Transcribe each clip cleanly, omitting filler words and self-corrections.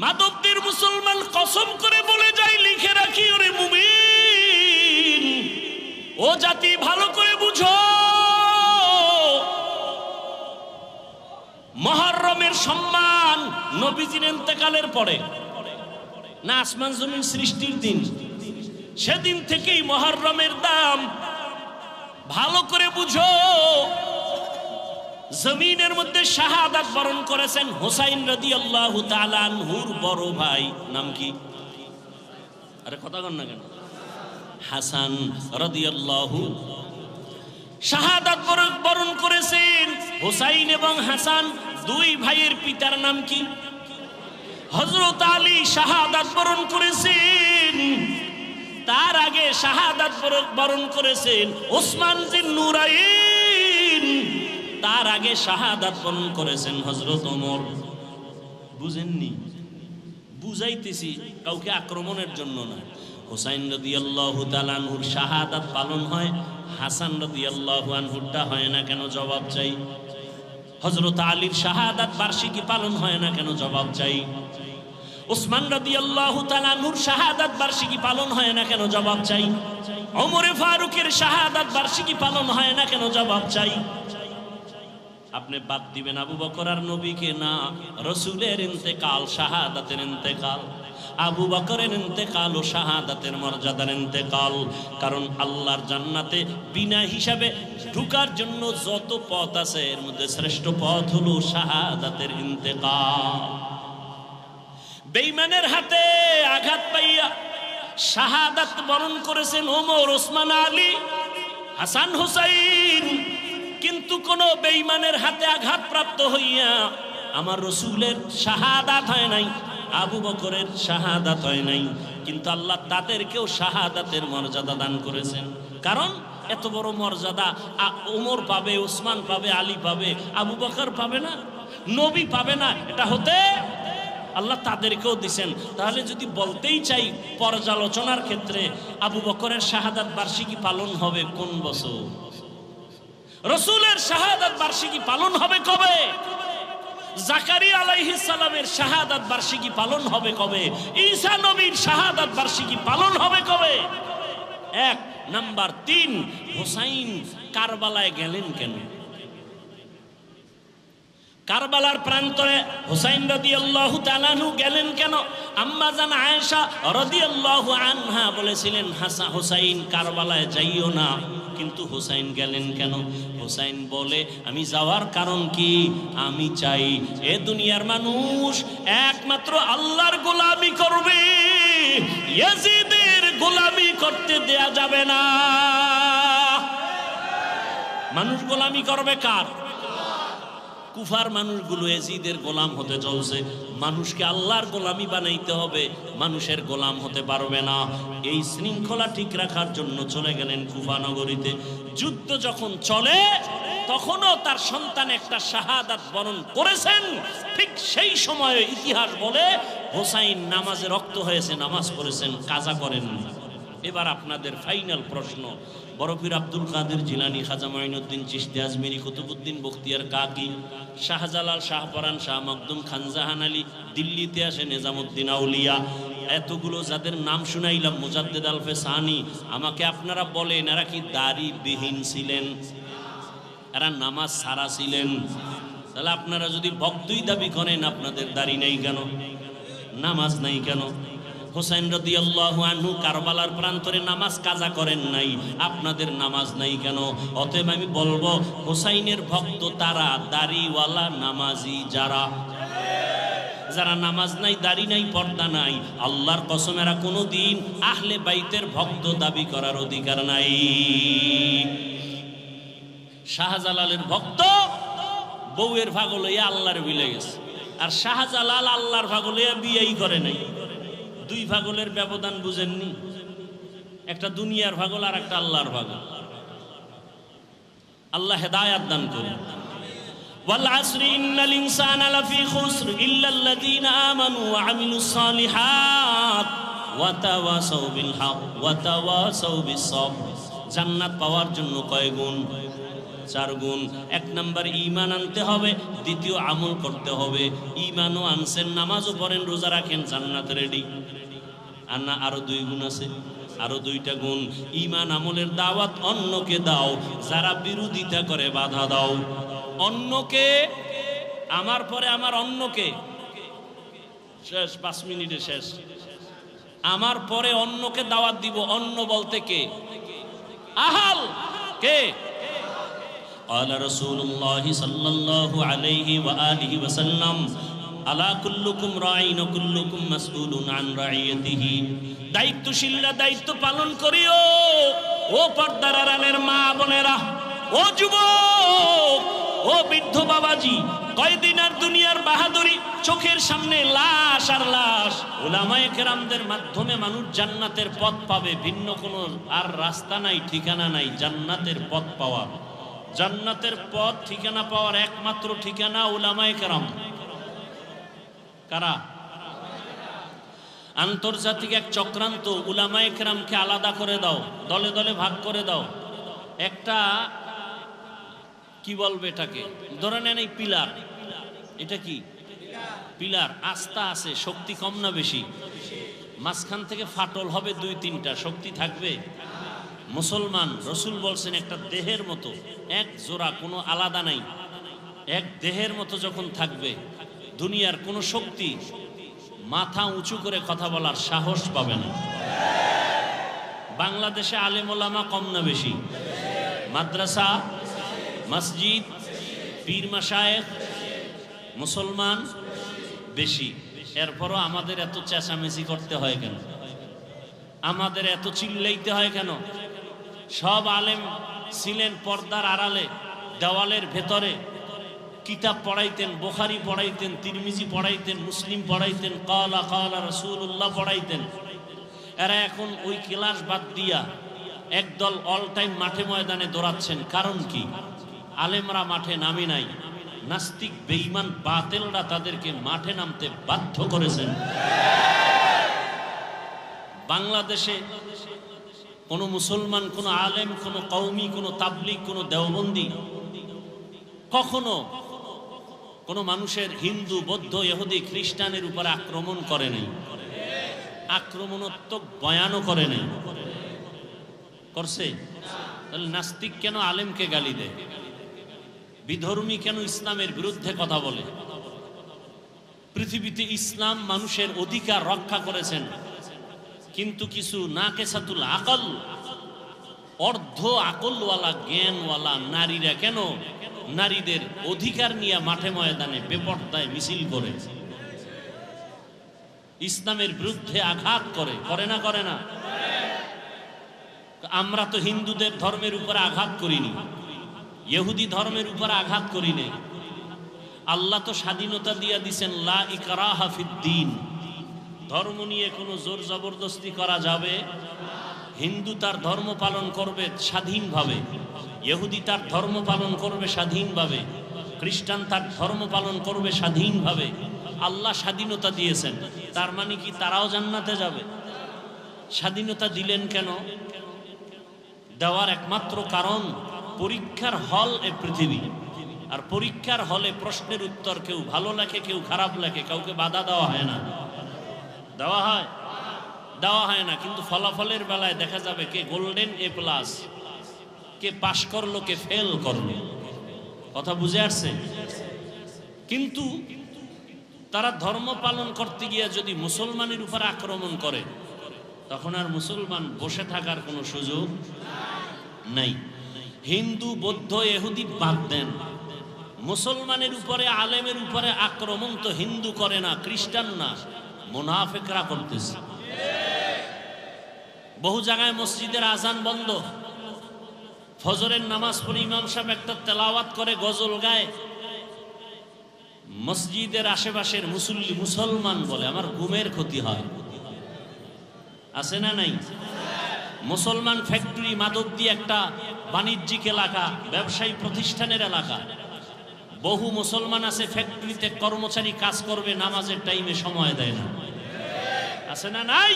মাদকদের মুসলমান কসম করে বলে যায়, লিখে রাখি ওরে মুমিন, ও জাতি ভালো করে বুঝো, মুহররমের সম্মান নবীজির ইন্তেকালের পরে না, আসমান জমিন সৃষ্টির দিন, সেদিন থেকেই মুহররমের দাম। ভালো করে বুঝো, জমিনের মধ্যে শাহাদাত বরণ করেছেন হুসাইন রাদিয়াল্লাহু তাআলা আনহুর বড় ভাই, নাম কি? আরে কথা কন না কেন? হাসান রাদিয়াল্লাহু শাহাদাত বরণ করেছেন। হুসাইন এবং হাসান দুই ভাইয়ের পিতার নাম কি? হযরত আলী শাহাদাত বরণ করেছেন। তার আগে শাহাদাত বরণ করেছেন ওসমান জিন্নুরাইন। তার আগে শাহাদাত বরণ করেছেন হযরত ওমর। বুঝেননি? বুঝাইতেছি, কাউকে আক্রমণের জন্য না। হুসাইন রাদিয়াল্লাহু তাআলা আনহুর শাহাদাত পালন হয়, হাসান রাদিয়াল্লাহু আনহুরটা হয় না কেন? জবাব চাই। হযরত আলীর শাহাদাত বার্ষিকী পালন হয় না কেন? জবাব চাই। ওসমান রাদিয়াল্লাহু তাআলা আনহুর শাহাদাত বার্ষিকী পালন হয় না কেন? জবাব চাই। ওমরে ফারুকের শাহাদাত বার্ষিকী পালন হয় না কেন? জবাব চাই। আপনি বাদ দিবেন আবু বকর আর নবীকে? না, রাসূলের ইন্তেকাল শাহাদাতের ইন্তেকাল, আবু বকরের ইন্তেকাল ও শাহাদাতের মর্যাদার ইন্তেকাল। কারণ আল্লাহর জান্নাতে বিনা হিসাবে ঢোকার জন্য যত পথ আছে, এর মধ্যে শ্রেষ্ঠ পথ হলো শাহাদাতের ইন্তেকাল। বেঈমানের হাতে আঘাত পাইয়া শাহাদাত বরণ করেছেন ওমর, ওসমান, আলী, হাসান, হুসাইন। কিন্তু কোন বেঈমানের হাতে আঘাত প্রাপ্ত হইয়া আমার রাসূলের শাহাদাত হয় নাই, আবু বকরের শাহাদাত হয় নাই। কিন্তু আল্লাহ তাদেরকেও শাহাদাতের মর্যাদা দান করেছেন। কারণ এত বড় মর্যাদা ওমর পাবে, ওসমান পাবে, আলী পাবে, আবু বকর পাবে না, নবী পাবে না। এটা হতে আল্লাহ তাদেরকেও দিছেন। তাহলে যদি বলতেই চাই পর্যালোচনার ক্ষেত্রে, আবু বকরের শাহাদাত বার্ষিকী পালন হবে কোন বছর? রাসূলের শাহাদাত বার্ষিকী পালন হবে কবে? জাকারিয়া আলাইহিস সালামের শাহাদাত বার্ষিকী পালন হবে কবে? ঈসা নবীর শাহাদাত বার্ষিকী পালন হবে কবে? এক নাম্বার। 3, হুসাইন কারবালায় গেলেন কেন? কারবালার প্রান্তরে হুসাইন রাদিয়াল্লাহু তাআলা আনহু গেলেন কেন? আম্মা জান আয়েশা রাদিয়াল্লাহু আনহা বলেছিলেন, হুসাইন কারবালায় যাইও না। কিন্তু হুসাইন গেলেন কেন? হুসাইন বলে, আমি যাওয়ার কারণ কি? আমি চাই এ দুনিয়ার মানুষ একমাত্র আল্লাহর গোলামি করবে, ইয়াজিদের গোলামি করতে দেয়া যাবে না। মানুষ গোলামি করবে কার? কুফার মানুষগুলো ইয়াজিদের গোলাম হতে চলছে। মানুষকে আল্লাহর গোলামি বানাইতে হবে, মানুষের গোলাম হতে পারবে না। এই শৃঙ্খলা ঠিক রাখার জন্য চলে গেলেন কুফা নগরীতে। যুদ্ধ যখন চলে তখনও তার সন্তান একটা শাহাদাত বরণ করেছেন। ঠিক সেই সময়ে ইতিহাস বলে হুসাইন নামাজে রক্ত হয়েছে, নামাজ পড়েছেন, কাজা করেননি। এবার আপনাদের ফাইনাল প্রশ্ন, বরফির আব্দুল কাদের জিলানী, খাজা মাইনুদ্দিন চিশতি আজমিরি, কুতুবউদ্দিন বখতিয়ার কাকি, শাহজালাল, শাহপরান, শাহ মখদুম, খানজাহান আলী, দিল্লিতে আসে নিজামুদ্দিন আউলিয়া, এতগুলো যাদের নাম শুনাইলাম, মুজাদ্দেদ আলফে সানি, আমাকে আপনারা বলেন এরা কি দাড়ি বিহীন ছিলেন? এরা নামাজ ছাড়া ছিলেন? তাহলে আপনারা যদি ভক্তই দাবি করেন, আপনাদের দাড়ি নেই কেন? নামাজ নাই কেন? হুসাইন রাদিয়াল্লাহু আনহু কারবালার প্রান্তরে নামাজ কাজা করেন নাই, আপনাদের নামাজ নাই কেন? অতএব আমি বলবো, হুসাইনের ভক্ত তারা দাড়িওয়ালা নামাজি যারা, যারা নামাজ নাই, দাড়ি নাই, পর্দা নাই, আল্লাহর কসম এরা কোনোদিন আহলে বাইতের ভক্ত দাবি করার অধিকার নাই। শাহজালালের ভক্ত বউয়ের ভাগল হইয়া আল্লাহর বিলে গেছে, আর শাহজালাল আল্লাহর ভাগল হইয়া বিয়েই করে নাই। দুই ভাগলের ব্যবধান বুঝেননি? একটা দুনিয়ার ভাগল আর একটা আল্লাহর ভাগল। আল্লাহ হেদায়াত দান করুন। ওয়াল আসরি ইন্নাল ইনসানা লাফি খুসর ইল্লাল্লাযীনা আমানু ওয়া আমিলুস সালিহাত ওয়া তাওয়াসাউ বিল হক ওয়া তাওয়াসাউ বিস সবর। জান্নাত পাওয়ার জন্য কয় গুণ? 4 গুণ। 1 নাম্বার ঈমান আনতে হবে, দ্বিতীয় আমল করতে হবে। ঈমানও আনছেন, নামাজও পড়েন, রোজা রাখেন, জান্নাত রেডি। আর না আরো 2 গুণ আছে, আরো 2টা গুণ। ঈমান আমলের দাওয়াত অন্যকে দাও, যারা বিরোধিতা করে বাধা দাও। অন্যকে, আমার পরে আমার অন্যকে, শেষ 5 মিনিটে শেষ। আমার পরে অন্যকে দাওয়াত দিব। অন্য বলতে কে? আহাল কে? قال رسول الله صلى الله عليه وآله وسلم আলা কুল্লুকুম রাঈন ওয়া কুল্লুকুম মাসউলুন আন রাইয়াতিহি। দায়িত্বশীলরা দায়িত্ব পালন করিও। ও পর্দার আড়ালের মা বোনেরা, ও যুবক, ও বৃদ্ধ বাবাজি, কয়দিন আর দুনিয়ার বাহাদুরি? চোখের সামনে লাশ আর লাশ। উলামায়ে কেরামদের মাধ্যমে মানুষ জান্নাতের পথ পাবে, ভিন্ন কোনো আর রাস্তা নাই, ঠিকানা নাই জান্নাতের পথ পাওয়ার। জান্নাতের পথ ঠিকানা পাওয়ার একমাত্র ঠিকানা উলামায়ে কেরাম। কারা? আন্তর্জাতিক এক চক্রান্ত। উলামায়ে কেরামকে আলাদা করে দাও, দলে দলে ভাগ করে দাও। একটা কি বলবে এটাকে, ধরে নেন এই পিলার, এটা কি পিলার? আস্থা আছে, শক্তি কম না বেশি? মাঝখান থেকে ফাটল হবে 2-3টা, শক্তি থাকবে? মুসলমান, রসুল বলছেন একটা দেহের মতো, এক জোড়া, কোনো আলাদা নাই, এক দেহের মতো যখন থাকবে, দুনিয়ার কোনো শক্তি মাথা উঁচু করে কথা বলার সাহস পাবে না। বাংলাদেশে আলেম ওলামা কম না বেশি? মাদ্রাসা, মসজিদ, পীর মাশায়েখ, মুসলমান বেশি। এরপরও আমাদের এত চেঁচামেচি করতে হয় কেন? আমাদের এত চিল্লাইতে হয় কেন? সব আলেম ছিলেন পর্দার আড়ালে, দেওয়ালের ভেতরে কিতাব পড়াইতেন, বুখারী পড়াইতেন, তিরমিজি পড়াইতেন, মুসলিম পড়াইতেন, কালা কালা রাসূলুল্লাহ পড়াইতেন। এরা এখন ওই ক্লাস বাদ দিয়া একদল অল টাইম মাঠে ময়দানে দৌড়াচ্ছেন। কারণ কি? আলেমরা মাঠে নামে নাই, নাস্তিক বেঈমান বাতিলরা তাদেরকে মাঠে নামতে বাধ্য করেছেন। বাংলাদেশে কোনো মুসলমান, কোনো আলেম, কোনো কওমি, কোনো তাবলিগ, কোনো দেওবন্দি কখনো কোনো মানুষের হিন্দু, বৌদ্ধ, ইহুদি, খ্রিস্টানের উপর আক্রমণ করে নাই, আক্রমণাত্মক বয়ানও করে নাই। করছে? তাহলে নাস্তিক কেন আলেমকে গালি দেয়? বিধর্মী কেন ইসলামের বিরুদ্ধে কথা বলে? পৃথিবীতে ইসলাম মানুষের অধিকার রক্ষা করেছেন, কিন্তু কিছু নাকেসাতুল আকল, অর্ধ আকলওয়ালা, জ্ঞানওয়ালা নারীরা কেন নারীদের অধিকার নিয়ে মাঠে ময়দানে বেপরদায় মিছিল করে, ইসলামের বিরুদ্ধে আঘাত করে? করে না? করে না? আমরা তো হিন্দুদের ধর্মের উপরে আঘাত করিনি, ইহুদি ধর্মের উপরে আঘাত করিনি। আল্লাহ তো স্বাধীনতা দিয়ে দিয়েছেন, লা ইকরাহা ফিদ্দীন, ধর্ম নিয়ে কোনো জোর জবরদস্তি করা যাবে? হিন্দু তার ধর্ম পালন করবে স্বাধীনভাবে, ইহুদি তার ধর্ম পালন করবে স্বাধীনভাবে, খ্রিস্টান তার ধর্ম পালন করবে স্বাধীনভাবে। আল্লাহ স্বাধীনতা দিয়েছেন, তার মানে কি তারাও জান্নাতে যাবে? স্বাধীনতা দিলেন কেন? দেওয়ার একমাত্র কারণ, পরীক্ষার হল এ পৃথিবী, আর পরীক্ষার হলে প্রশ্নের উত্তর কেউ ভালো লেখে, কেউ খারাপ লেখে, কাউকে বাধা দেওয়া হয় না। দেওয়া হয়? দেওয়া হয় না। কিন্তু ফলাফলের বেলায় দেখা যাবে কে গোল্ডেন A+, কে পাশ করলো, কে ফেল করলো। কথা বুঝে আসছে? কিন্তু তারা ধর্ম পালন করতে গিয়ে যদি মুসলমানের উপর আক্রমণ করে, তখন আর মুসলমান বসে থাকার কোনো সুযোগ নাই। হিন্দু, বৌদ্ধ, ইহুদি বাদ দেন, মুসলমানের উপরে, আলেমের উপরে আক্রমণ তো হিন্দু করে না, খ্রিস্টান না, মুনাফিকরা করতেছে। বহু জায়গায় মসজিদের আজান বন্ধ, ফজরের নামাজ পড়ে ইমাম সাহেব একটা তেলাওয়াত করে, গজল গায়, মসজিদের আশেপাশের মুসলমান বলে আমার ঘুমের ক্ষতি হয়। আছে না নাই? মুসলমান ফ্যাক্টরি, মাদকদি একটা বাণিজ্যিক এলাকা, ব্যবসায়ী প্রতিষ্ঠানের এলাকা, বহু মুসলমান আছে ফ্যাক্টরিতে কর্মচারী কাজ করবে, নামাজের টাইমে সময় দেয় না। আছে না নাই?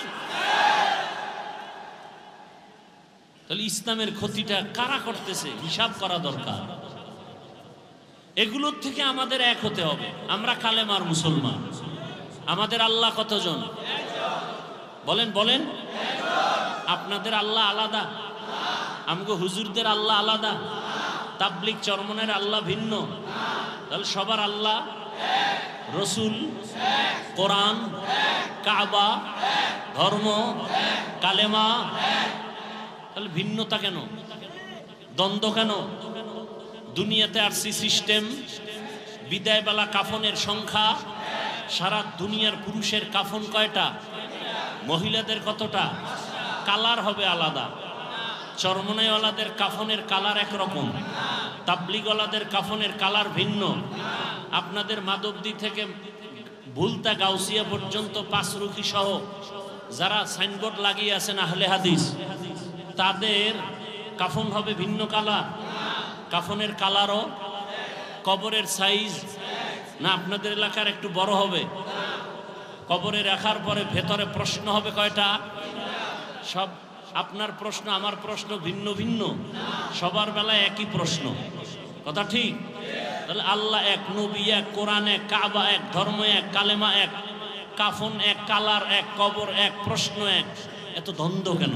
তাহলে ইসলামের ক্ষতিটা কারা করতেছে হিসাব করা দরকার। এগুলোর থেকে আমাদের এক হতে হবে। আমরা কালেমার মুসলমান। আমাদের আল্লাহ কতজন? বলেন বলেন। আপনাদের আল্লাহ আলাদা, আমগো হুজুরদের আল্লাহ আলাদা, তাবলিগ চরমনের আল্লাহ ভিন্ন। তাহলে সবার আল্লাহ, রসুল, কোরআন, কাবা, ধর্ম, কালেমা। তাহলে ভিন্নতা কেন? দ্বন্দ্ব কেন? দুনিয়াতে আসছি সিস্টেম, বিদায়বেলা কাফনের সংখ্যা। সারা দুনিয়ার পুরুষের কাফন কয়টা? মহিলাদের কতটা? কালার হবে আলাদা। চরমনাইওয়ালাদের কাফনের কালার একরকম, তাবলিগওয়ালাদের কাফনের কালার ভিন্ন। আপনাদের মাধবদী থেকে ভুলতা গাউসিয়া পর্যন্ত পাঁচরুখি সহ যারা সাইনবোর্ড লাগিয়ে আছেন আহলে হাদিস, তাদের কাফন হবে ভিন্ন কালার। কাফনের কালারও, কবরের সাইজ না আপনাদের এলাকার একটু বড় হবে? কবরে রাখার পরে ভেতরে প্রশ্ন হবে কয়টা? সব আপনার প্রশ্ন আমার প্রশ্ন ভিন্ন ভিন্ন, সবার বেলায় একই প্রশ্ন। কথা ঠিক? তাহলে আল্লাহ এক, নবী এক, কোরআন এক, কাবা এক, ধর্ম এক, কালেমা এক, কাফন এক, কালার এক, কবর এক, প্রশ্ন এক। এত দ্বন্দ্ব কেন?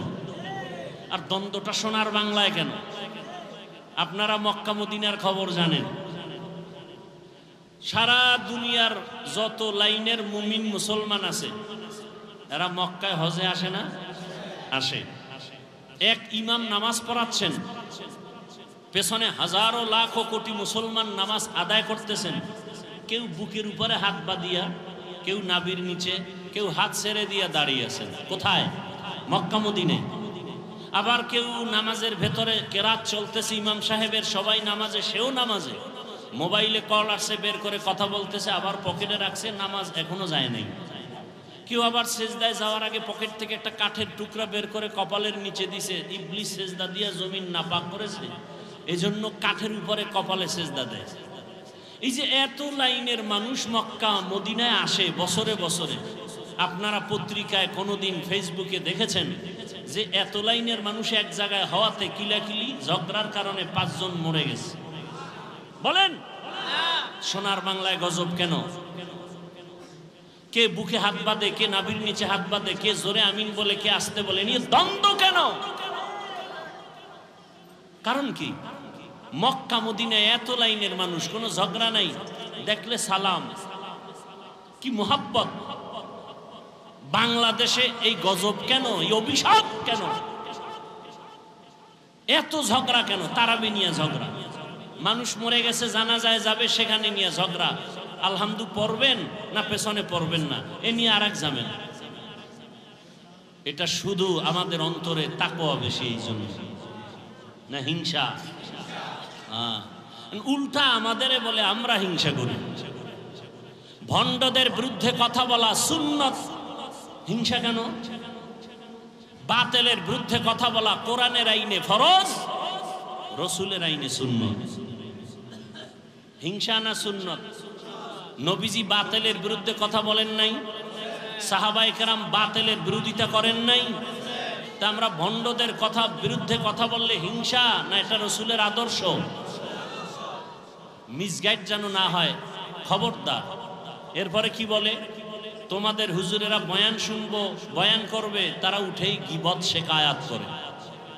আর দ্বন্দ্বটা সোনার বাংলায় কেন? আপনারা মক্কা মদিনার খবর জানেন। সারা দুনিয়ার যত লাইনের মুমিন মুসলমান আছে, এরা মক্কায় হজে আসে না? আসে। এক ইমাম নামাজ পড়াচ্ছেন, পেছনে হাজারো লাখো কোটি মুসলমান নামাজ আদায় করতেছেন। কেউ বুকের উপরে হাত বাঁধিয়া, কেউ নাভির নিচে, কেউ হাত ছেড়ে দিয়া দাঁড়িয়ে আছেন। কোথায়? মক্কা মদিনায়। আবার কেউ নামাজের ভেতরে কেরাত চলতেছে ইমাম সাহেবের, সবাই নামাজে, সেও নামাজে। মোবাইলে কল আসছে, বের করে কথা বলতেছে, আবার পকেটে রাখছে, নামাজ এখনো যায় নাই। কেউ আবার সেজদায় যাওয়ার আগে পকেট থেকে একটা কাঠের টুকরা বের করে কপালের নিচে দিছে। ইবলিস সেজদা দিয়া জমিন নাপাক করেছে, এজন্য কাঠের উপরে কপালে সেজদা দেয়। এই যে এত লাইনের মানুষ মক্কা মদিনায় আসে বছরে বছরে, আপনারা পত্রিকায় কোনোদিন ফেসবুকে দেখেছেন যে এত লাইনের মানুষ এক জায়গায় হওয়াতে কিলাকিলি ঝগড়ার কারণে 5 জন মরে গেছে? বলেন সোনার বাংলায় গজব কেন? কে বুকে হাত বাঁধে, কে নাভির নিচে হাত বাঁধে, কে জোরে আমিন বলে, কে আসতে বলে, নিয়ে দ্বন্দ্ব কেন? কারণ কি? মক্কা মদিনায় এত লাইনের মানুষ, কোনো ঝগড়া নাই, দেখলে সালাম, কি মোহাব্বত। বাংলাদেশে এই গজব কেন? এই অভিশাপ কেন? এত ঝগড়া কেন? তারাবি নিয়ে ঝগড়া, মানুষ মরে গেছে জানাজায় যাবে, সেখানে নিয়ে ঝগড়া। আলহামদু পড়বেন না পেছনে পড়বেন না, এ নিয়ে আর এক ঝামেলা। এটা শুধু আমাদের অন্তরে তাকওয়া বেশি, এই জন্য না হিংসা। উল্টা আমাদের বলে আমরা হিংসা করি। ভণ্ডদের বিরুদ্ধে কথা বলা সুন্নত, হিংসা কেন? বাতিলের বিরুদ্ধে কথা বলা কোরআনের আইনে ফরজ, রসুলের আইনে সুন্নত। হিংসা না সুন্নত? নবীজি বাতিলের বিরুদ্ধে কথা বলেন নাই, সাহাবায়ে কেরাম বাতিলের বিরোধিতা করেন নাই। তা আমরা ভণ্ডদের কথা বিরুদ্ধে কথা বললে হিংসা না এটা রসুলের আদর্শ? মিসগাইড যেন না হয়, খবরদার। এরপরে কি বলে? তোমাদের হুজুরেরা বয়ান শুনবো, বয়ান করবে, তারা উঠেই গীবত শেখায়াত করে।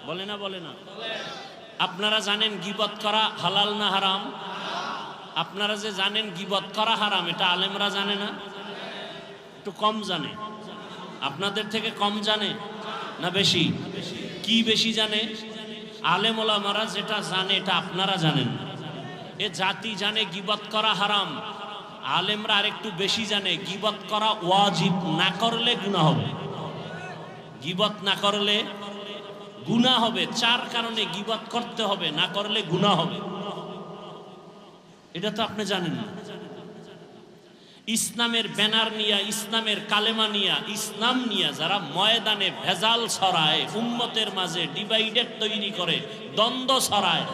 বলে না? বলে না? আপনারা জানেন গীবত করা হালাল না হারাম? আপনারা যে জানেন গীবত করা হারাম, এটা আলেমরা জানে না? একটু কম জানে, আপনাদের থেকে কম জানে না বেশি? কি বেশি জানে? আলেম ওলামারা যেটা জানে এটা আপনারা জানেন না। এ জাতি জানে গীবত করা হারাম, আলেমরা আরেকটু বেশি জানে গীবত করা ওয়াজিব, না করলে গুনাহ হবে। গীবত না করলে গুনাহ হবে, 4 কারণে গীবত করতে হবে, না করলে গুনাহ হবে। এটা তো আপনি জানেন না। ইসলামের ব্যানার নিয়া, ইসলামের কালেমা নিয়া, ইসলাম নিয়া যারা ময়দানে ভেজাল ছড়ায়, উম্মতের মাঝে ডিভাইডেড তৈরি করে, দ্বন্দ্ব ছড়ায়,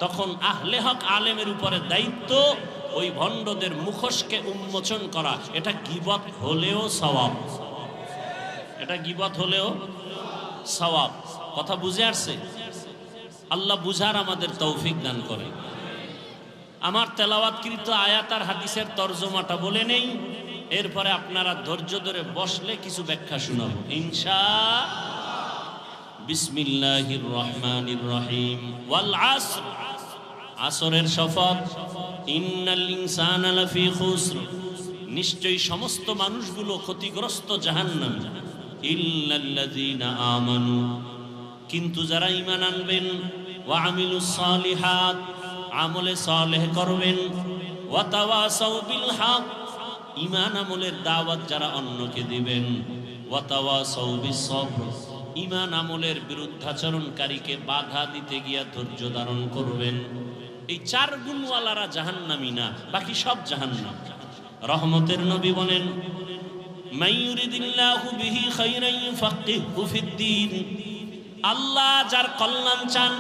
তখন আহলে হক আলেমের উপরে দায়িত্ব ওই ভণ্ডদের মুখোশকে উন্মোচন করা। এটা গীবত হলেও সওয়াব, এটা গীবত হলেও সওয়াব। কথা বুঝে আসছে? আল্লাহ বুঝার আমাদের তৌফিক দান করে। আমার তেলাওয়াতকৃত আয়াত আর হাদিসের তরজমাটা বলে নেই, এরপরে আপনারা ধৈর্য ধরে বসলে কিছু ব্যাখ্যা শোনাবো ইনশাআল্লাহ। বিসমিল্লাহির রহমানির রহিম। ওয়াল আসর, আসরের শপথ। ইন্নাল ইনসানা লাফি খুসর, নিশ্চয়ই সমস্ত মানুষগুলো ক্ষতিগ্রস্ত জাহান্নামে। ইল্লাল্লাযীনা আমানু, কিন্তু যারা ঈমান আনবেন, ওয়া আমিলুস সালিহাত, আমলে সালেহ করবেন, ওয়া তাওয়াসাউ বিল হক, ঈমান আমলের দাওয়াত যারা অন্যকে দিবেন, ওয়া তাওয়াসাউ বিস সবর, ঈমান আমলের বিরুদ্ধাচরণকারীকে বাধা দিতে গিয়া ধৈর্য ধারণ করবেন। এই চার গুণওয়ালারা জাহান্নামী না, বাকি সব জাহান্নাম। রহমতের নবী বলেন, মাইয়ুরিদিল্লাহু বিহি খাইরান ইউফাক্কিহু ফিদ্দীন, আল্লাহ যার কল্যাণ চান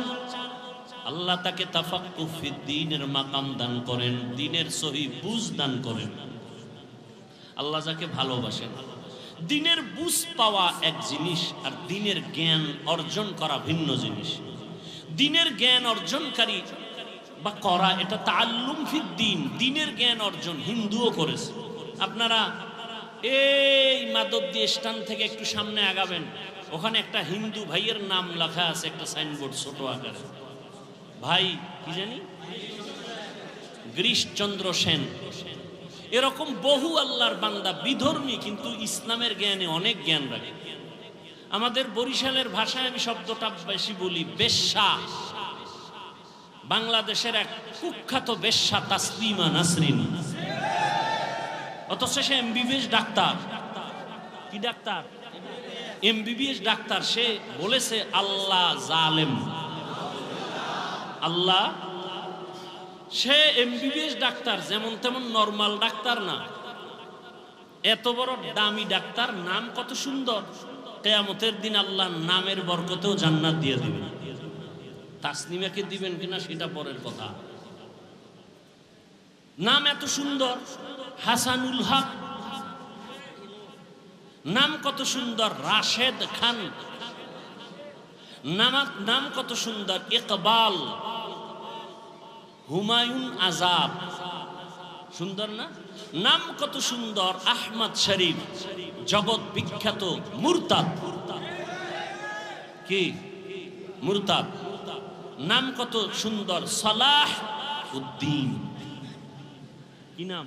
আল্লাহ তাকে তাফাক্কুহ ফিদ্দীনের মাকাম দান করেন, দ্বীনের সহি বুঝ দান করেন। আল্লাহ যাকে ভালোবাসেন। দ্বীনের বুঝ পাওয়া এক জিনিস, আর দ্বীনের জ্ঞান অর্জন করা ভিন্ন জিনিস। দ্বীনের জ্ঞান অর্জনকারী বা করা, এটা তাআল্লুম ফিদ্দীন, দ্বীনের জ্ঞান অর্জন হিন্দুও করেছে। আপনারা এই মাদবদী স্ট্যান্ড থেকে একটু সামনে আগাবেন, ওখানে একটা হিন্দু ভাইয়ের নাম লেখা আছে, একটা সাইনবোর্ড ছোট আকারে। ভাই কি জানি, গিরিশচন্দ্র সেন। এরকম বহু আল্লাহর বান্দা বিধর্মী, কিন্তু ইসলামের জ্ঞানে অনেক জ্ঞান রাখে। আমাদের বরিশালের ভাষায় আমি শব্দটা বেশি বলি, বেশ্যা। বাংলাদেশের এক কুখ্যাত বেশ্যা তাসলিমা নাসরিন, অথচ সে এমবিবিএস ডাক্তার। কি ডাক্তার? MBBS doctor. সে বলেছে আল্লাহ জালেম। আল্লাহ, সে এমবিবিএস ডাক্তার, যেমন তেমন নরমাল ডাক্তার না, এত বড় দামি ডাক্তার। নাম কত সুন্দর, কিয়ামতের দিন আল্লাহ নামের বরকতেও জান্নাত দিয়ে দিবেন। তাসলিমাকে দিবেন কিনা সেটা পরের কথা। নাম এত সুন্দর, হাসানুল হক। নাম কত সুন্দর, রাশেদ খান। নাম কত সুন্দর, ইকবাল, হুমায়ুন আজাদ। সুন্দর না? নাম কত সুন্দর, আহমদ শরীফ, জগৎ বিখ্যাত মুরতাদ। কি মুরতাদ? নাম কত সুন্দর, সালাহ উদ্দিন। কি নাম?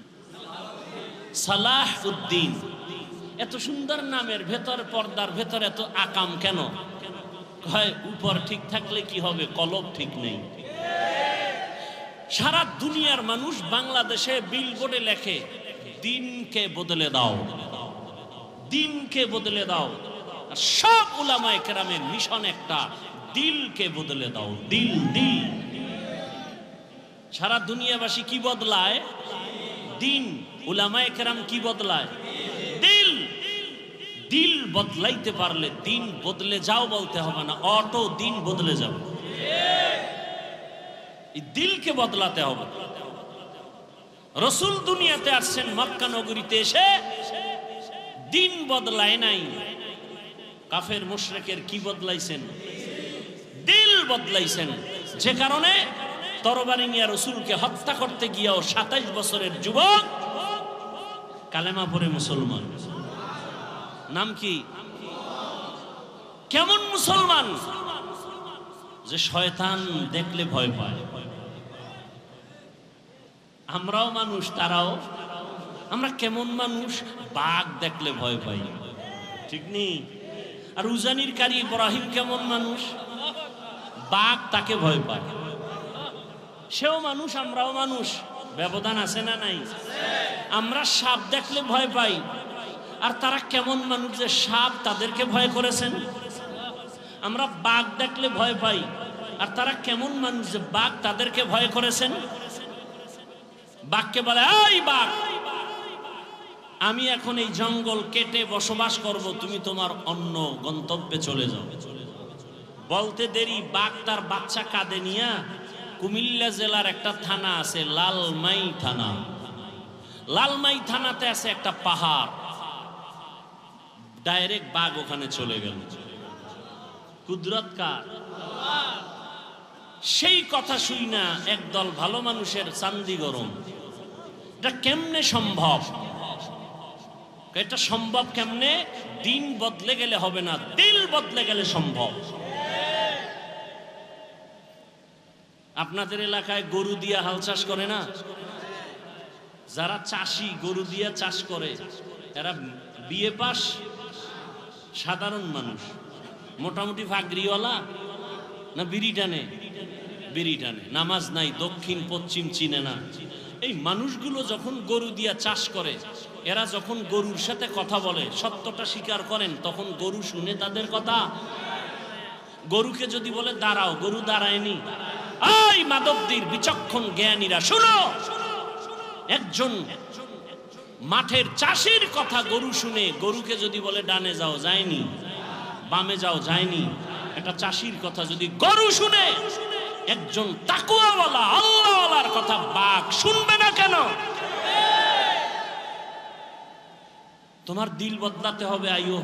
সালাহ উদ্দিন। এত সুন্দর নামের ভেতর, পর্দার ভেতর এত আকাম কেন? হয় উপর ঠিক থাকলে কি হবে, কলব ঠিক নেই। সারা দুনিয়ার মানুষ বাংলাদেশে বিলবোর্ডে লেখে, দিনকে বদলে দাও, দিনকে বদলে দাও। আর সব উলামায়ে কেরামের মিশন একটা, দিলকে বদলে দাও। দিল, দিল। সারা দুনিয়াবাসী কি বদলায়? দিন। উলামায়ে কেরাম কি বদলায়? দিল। দিল বদলাইতে পারলে দিন বদলে যাও বলতে হবে না, অটো দিন বদলে যাবে। এই দিলকে বদলাতে হবে। রাসূল দুনিয়াতে আসছেন মক্কা নগরীতে এসে, দিন বদলায় নাই। কাফের মুশরিকের কি বদলাইছেন? দিল বদলাইছেন। যে কারণে তরবারি নিয়ে রাসূলকে হত্যা করতে গিয়েও 27 বছরের যুবক কালেমা পড়ে মুসলমান। নাম কি? কেমন মুসলমান? যে শয়তান দেখলে ভয় পায়। আমরাও মানুষ, তারাও। আমরা কেমন মানুষ? বাঘ দেখলে ভয় পাই, ঠিক নেই? আর উজানির কারি ইব্রাহিম কেমন মানুষ? বাঘ তাকে ভয় পায়। সেও মানুষ, আমরাও মানুষ। ব্যবধান আছে না নাই? আমরা সাপ দেখলে ভয় পাই, আর তারা কেমন মানুষ যে সাপ তাদেরকে ভয় করেছেন। আমরা বাঘ দেখলে ভয় পাই, আর তারা কেমন মানুষ যে বাঘ তাদেরকে ভয় করেছেন। বাঘকে বলে, এই বাঘ, আমি এখন এই জঙ্গল কেটে বসবাস করব, তুমি তোমার অন্য গন্তব্যে চলে যাও। বলতে দেরি, বাঘ তার বাচ্চা কাঁধে নিয়ে কুমিল্লা জেলার একটা থানা আছে, লালমাই থানা। লালমাই থানাতে আছে একটা পাহাড়, ডাইরেক্ট বাঘ ওখানে চলে গেল। কুদরত কার? সেই কথা শুই না একদল ভালো মানুষের চান্দি গরম। এটা কেমনে সম্ভব? এটা সম্ভব কেমনে? দিন বদলে গেলে হবে না, দিল বদলে গেলে সম্ভব। আপনাদের এলাকায় গরু দিয়া হাল চাষ করে না? যারা চাষি গরু দিয়া চাষ করে এরা বিএ পাস সাধারণ মানুষ, মোটামুটি ফাগরিওয়ালা না বিড়ি টানে? বিড়ি টানে, নামাজ নাই, দক্ষিণ পশ্চিম চিনে না। এই মানুষগুলো যখন গরু দিয়া চাষ করে, এরা যখন গরুর সাথে কথা বলে, সত্যটা স্বীকার করেন, তখন গরু শুনে তাদের কথা। গরুকে যদি বলে দাঁড়াও, গরু দাঁড়ায়নি। এই মাদকদের বিচক্ষণ জ্ঞানীরা শুনো, একজন মাঠের চাষির কথা গরু শুনে, গরুকে যদি বলে ডানে যাও যায়নি, বামে যাও যায়নি। একটা চাষির কথা যদি গরু শুনে, একজন তাকওয়াওয়ালা আল্লাহওয়ালার কথা বাঘ শুনবে না কেন? তোমার দিল বদলাতে হবে। আইয়ো,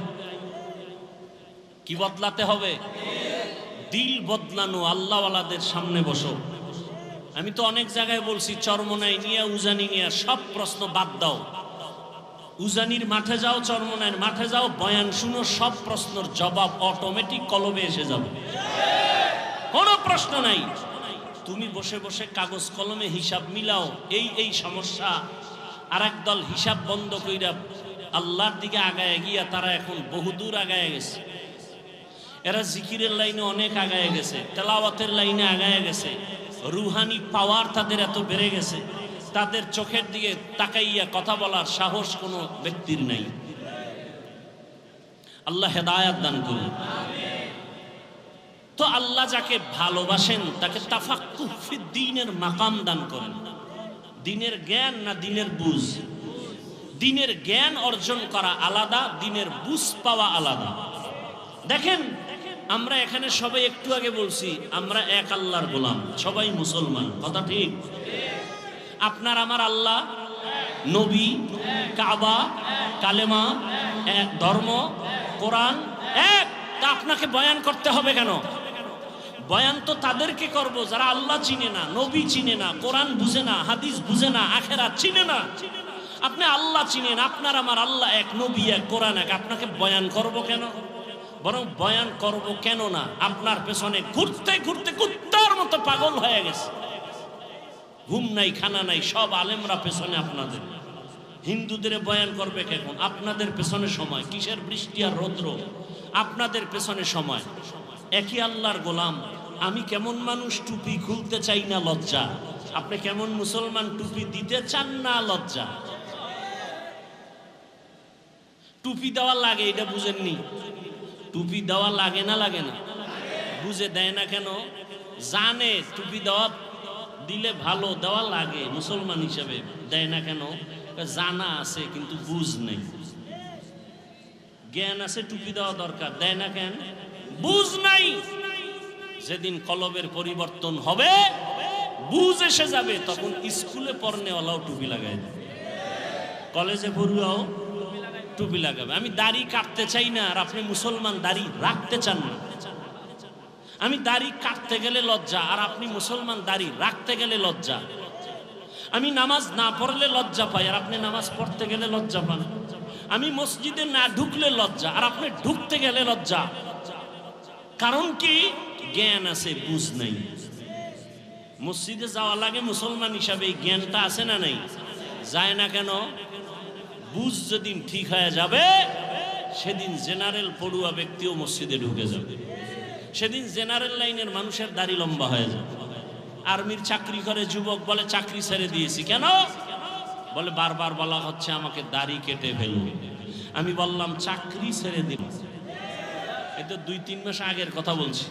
কি বদলাতে হবে? দিল বদলানো। আল্লাহওয়ালাদের সামনে বসো। আমি তো অনেক জায়গায় বলছি, চরমনাই নিয়ে উজানি নিয়ে সব প্রশ্ন বাদ দাও। উজানির মাঠে যাও, চরমনাইয়ের মাঠে যাও, বয়ান শুনো, সব প্রশ্নের জবাব অটোমেটিক কলমে এসে যাবে, কোনো প্রশ্ন নাই। তুমি বসে বসে কাগজ কলমে হিসাব মিলাও, এই সমস্যা। আর একদল হিসাব বন্ধ কইরা আল্লাহর দিকে আগায় গিয়া তারা এখন বহুদূর আগায় গেছে। এরা জিকিরের লাইনে অনেক আগায় গেছে, তেলাওয়াতের লাইনে আগায় গেছে, রুহানি পাওয়ার তাদের এত বেড়ে গেছে, তাদের চোখের দিকে তাকাইয়া কথা বলার সাহস কোনো ব্যক্তির নাই। আল্লাহ হেদায়াত দান করুন। তো আল্লাহ যাকে ভালোবাসেন তাকে তাফাক্কুহ ফিদ্দীনের মাকাম দান করেন। দিনের জ্ঞান না দিনের বুঝ? দিনের জ্ঞান অর্জন করা আলাদা, দিনের বুঝ পাওয়া আলাদা। দেখেন, আমরা এখানে সবাই একটু আগে বলছি আমরা এক আল্লাহর গোলাম, সবাই মুসলমান, কথা ঠিক? আপনার আমার আল্লাহ, নবী, কাবা, কালেমা, এক ধর্ম, কোরআন এক। তা আপনাকে বয়ান করতে হবে কেন? বয়ান তো তাদেরকে করব যারা আল্লাহ চিনে না, নবী চিনে না, কোরআন বুঝে না, হাদিস বুঝে না, আখেরাত চিনে না। আপনি আল্লাহ চিনেন, আপনার আমার আল্লাহ এক, নবী এক, কোরআন এক। আপনাকে বয়ান করব কেন? বরং বয়ান করব কেন না, আপনার পেছনে ঘুরতে ঘুরতে কুত্তার মতো পাগল হয়ে গেছে, ঘুম নাই, খানা নাই, সব আলেমরা পেছনে আপনাদের। হিন্দুদের বয়ান করবে কেন? আপনাদের পেছনে সময়, কিসের বৃষ্টি আর রৌদ্র, আপনাদের পেছনে সময়। একই আল্লাহর গোলাম। আমি কেমন মানুষ, টুপি খুলতে চাই না, লজ্জা। আপনি কেমন মুসলমান, টুপি দিতে চান না, লজ্জা। টুপি দেওয়া লাগে, এটা বুঝেননি? টুপি দেওয়া লাগে না, লাগে না? বুঝে দেয় না কেন? জানে টুপি দেওয়া দিলে ভালো, দেওয়া লাগে, মুসলমান হিসেবে দেয় না কেন? জানা আছে কিন্তু বুঝ নেই। জ্ঞান আছে, টুপি দেওয়া দরকার, দেয় না কেন? বুঝ নাই। যেদিন কলবের পরিবর্তন হবে, বুঝ এসে যাবে, তখন স্কুলে পড়নেওয়ালাও টুপি লাগায়, কলেজে পড়ুয়াও টুপি লাগাবে। আমি দাড়ি কাটতে চাই না, আর আপনি মুসলমান দাড়ি রাখতে চান না। আমি দাড়ি কাটতে গেলে লজ্জা, আর আপনি মুসলমান দাড়ি রাখতে গেলে লজ্জা। আমি নামাজ না পড়লে লজ্জা পাই, আর আপনি নামাজ পড়তে গেলে লজ্জা পান। আমি মসজিদে না ঢুকলে লজ্জা, আর আপনি ঢুকতে গেলে লজ্জা। কারণ কি? জ্ঞান আছে, বুঝ নাই। মসজিদে যাওয়া লাগে মুসলমান হিসাবে, জ্ঞানটা আছে না নাই? যায় না কেন? বুঝ যেদিন ঠিক হয়ে যাবে, সেদিন জেনারেল পড়ুয়া ব্যক্তিও মসজিদে ঢুকে যাবে। সেদিন জেনারেল লাইনের মানুষের দাড়ি লম্বা হয়ে যাবে। আর্মির চাকরি করে যুবক বলে চাকরি ছেড়ে দিয়েছি, কেন? বলে বারবার বলা হচ্ছে আমাকে দাড়ি কেটে ফেলবে। আমি বললাম চাকরি ছেড়ে দিন, এটা 2-3 মাস আগের কথা বলছি।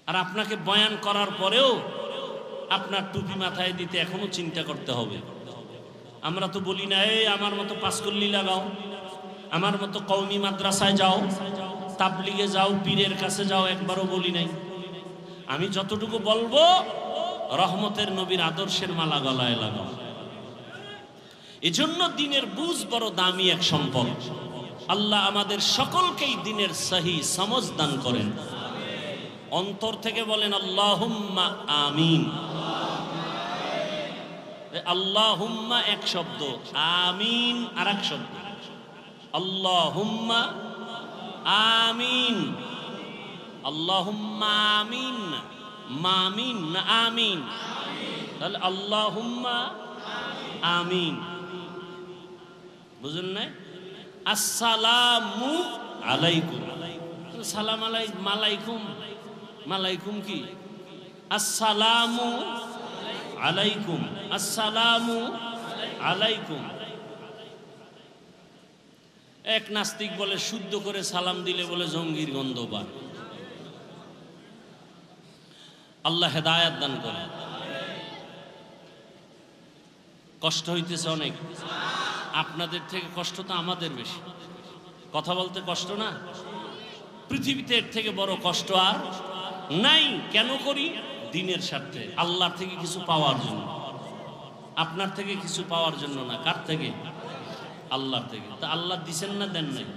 আর আপনাকে বয়ান করার পরেও আপনার টুপি মাথায় দিতে এখনো চিন্তা করতে হবে। আমরা তো বলি না, এই আমার মতো পাঁচকল্লি লাগাও, আমার মতো কওমি মাদ্রাসায় যাও, তাবলিগে যাও, পীরের কাছে যাও, একবারও বলি নাই। আমি যতটুকু বলবো, রহমতের নবীর আদর্শের মালা গলায় লাগাও। এজন্য দিনের বুঝ বড় দামি এক সম্পদ। আল্লাহ আমাদের সকলকেই দিনের সহি সমঝ দান করেন। অন্তর থেকে বলেন আল্লাহুম্মা আমিন। আল্লাহুম্মা এক শব্দ, আমিন আর এক শব্দ। আল্লাহুম্মা আমিন, আল্লাহুম্মা আমিন, মামিন না আমিন। তাহলে আল্লাহুম্মা আমিন, বুঝুন না? আসসালামু আলাইকুম, সালাম আলাইকুম, মালাইকুম কি? আসসালামু আলাইকুম, আসসালামু আলাইকুম। এক নাস্তিক বলে শুদ্ধ করে সালাম দিলে বলে জঙ্গির গন্ধ পায়। আল্লাহ হেদায়াত দান করে। কষ্ট হইতেছে অনেক, আপনাদের থেকে কষ্ট তো আমাদের বেশি। কথা বলতে কষ্ট না? পৃথিবীতে এর থেকে বড় কষ্ট আর নাই। কেন করি? দিনের স্বার্থে, আল্লাহর থেকে কিছু পাওয়ার জন্য। আপনার থেকে কিছু পাওয়ার জন্য না। কার থেকে? আল্লাহর থেকে। তা আল্লাহ দিছেন না দেন নাই?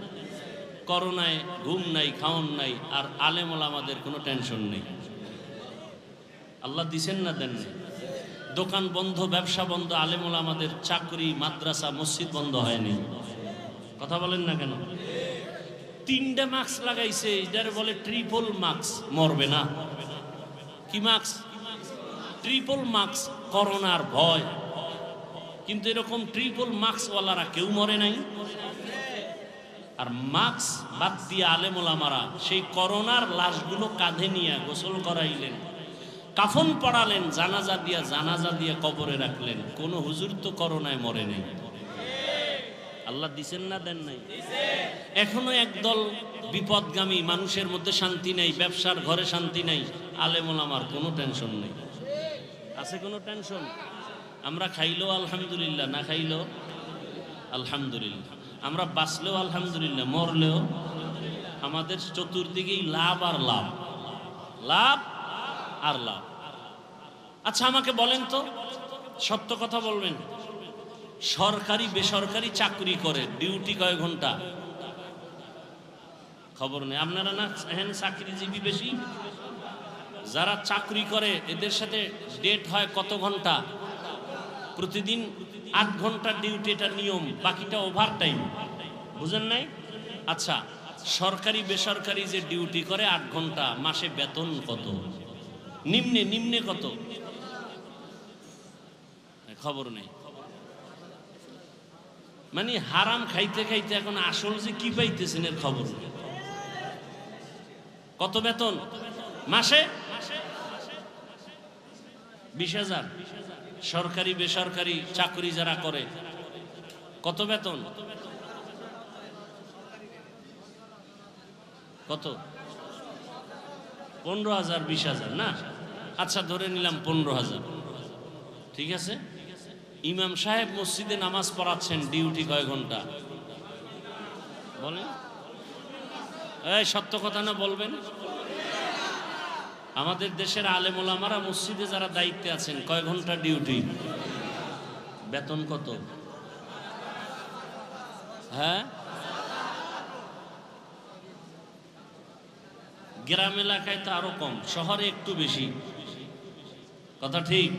করোনায় ঘুম নাই, খাওন নাই, আর আলেম ওলামাদের কোনো টেনশন নেই। আল্লাহ দিছেন না দেন নাই? দোকান বন্ধ, ব্যবসা বন্ধ, আলেম ওলামাদের চাকরি, মাদ্রাসা, মসজিদ বন্ধ হয়নি। কথা বলেন না কেন? 3টে মাস্ক লাগাইছে, এটার বলে ট্রিপল মাস্ক। মরবে না। কি মাস্ক? Triple mask. করোনার ভয়, কিন্তু এরকম ট্রিপল মাস্কওয়ালারা কেউ মরে নাই। আর মাস্ক বাদ দিয়ে আলেম ওলামারা সেই করোনার লাশগুলো কাঁধে নিয়ে গোসল করাইলেন, কাফন পড়ালেন, জানাজা দিয়ে কবরে রাখলেন। কোন হুজুর তো করোনায় মরে নাই। আল্লাহ দিছেন না দেন নাই? এখনো একদল বিপদগামী, মানুষের মধ্যে শান্তি নেই, ব্যবসার ঘরে শান্তি নেই। আলেম ওলামার কোনো টেনশন নেই। আছে কোনো টেনশন? আমরা খাইলেও আলহামদুলিল্লাহ, না খাইলেও আলহামদুলিল্লাহ, আমরা বাঁচলেও আলহামদুলিল্লাহ, মরলেও। আমাদের চতুর্দিকেই লাভ আর লাভ, লাভ আর লাভ। আচ্ছা আমাকে বলেন তো, সত্য কথা বলবেন, সরকারি বেসরকারি চাকরি করে ডিউটি কয় ঘন্টা? খবর নেই। আপনারা না এখানে চাকরিজীবী বেশি? যারা চাকরি করে এদের সাথে ডেট হয় কত ঘন্টা? প্রতিদিন 8 ঘন্টা ডিউটি, এটা নিয়ম, বাকিটা ওভার টাইম। বুঝেন নাই? আচ্ছা, সরকারি বেসরকারি যে ডিউটি করে 8 ঘন্টা, মাসে বেতন কত? নিম্নে কত? খবর নেই। মানে হারাম খাইতে খাইতে এখন আসল যে কি পাইতেছেন এর খবর নেই। কত বেতন মাসে? 20,000। সরকারি বেসরকারি চাকরি যারা করে কত বেতন? কত? 15,000, 20,000 না? আচ্ছা ধরে নিলাম 15,000। ঠিক আছে। ইমাম সাহেব মসজিদে নামাজ পড়াচ্ছেন, ডিউটি কয় ঘন্টা বলেন? এই সত্য কথা না বলবেন? আমাদের দেশের আলেম ওলামারা মসজিদে যারা দায়িত্বে আছেন কয় ঘন্টা ডিউটি? বেতন কত? হ্যাঁ, গ্রাম এলাকায় তো আরো কম, শহরে একটু বেশি। কথা ঠিক?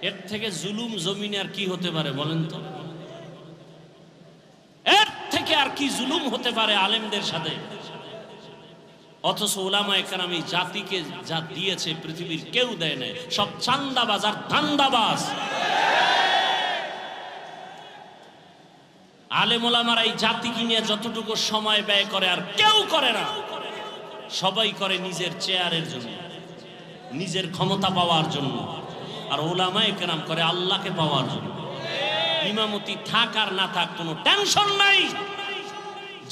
এর থেকে জুলুম জমিনে আর কি হতে পারে বলেন তো? এর থেকে আর কি জুলুম হতে পারে আলেমদের সাথে? অথচ উলামায়ে কেরাম এই জাতিকে যা দিয়েছে পৃথিবীর কেউ দেয় নাই। সব চান্দাবাজ আর ধান্দাবাজ। আলেম ওলামারা এই জাতিকে নিয়ে যতটুকু সময় ব্যয় করে আর কেউ করে না। সবাই করে নিজের চেয়ারের জন্য, নিজের ক্ষমতা পাওয়ার জন্য। আর উলামায়ে কেরাম করে আল্লাহকে পাওয়ার জন্য। ইমামতি থাক আর না থাক কোনো টেনশন নাই।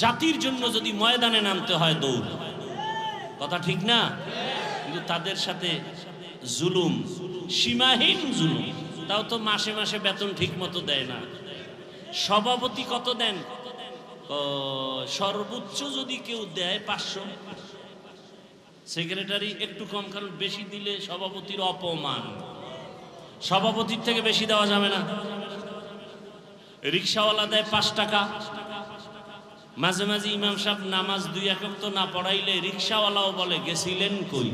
জাতির জন্য যদি ময়দানে নামতে হয় দৌড়। কথা ঠিক না? কিন্তু তাদের সাথে জুলুম, সীমাহীন জুলুম। তাও তো মাসে মাসে বেতন ঠিক মতো দেয় না। সভাপতি কত দেন? সর্বোচ্চ যদি কেউ দেয় 500। সেক্রেটারি একটু কম, কারণ বেশি দিলে সভাপতির অপমান। সভাপতির থেকে বেশি দেওয়া যাবে না। রিক্সাওয়ালা দেয় 5 টাকা, মাঝে মাঝে ইমাম সাহেব নামাজ 2 ওয়াক্ত না পড়াইলে রিকশাওয়ালাও বলে গেছিলেন কই।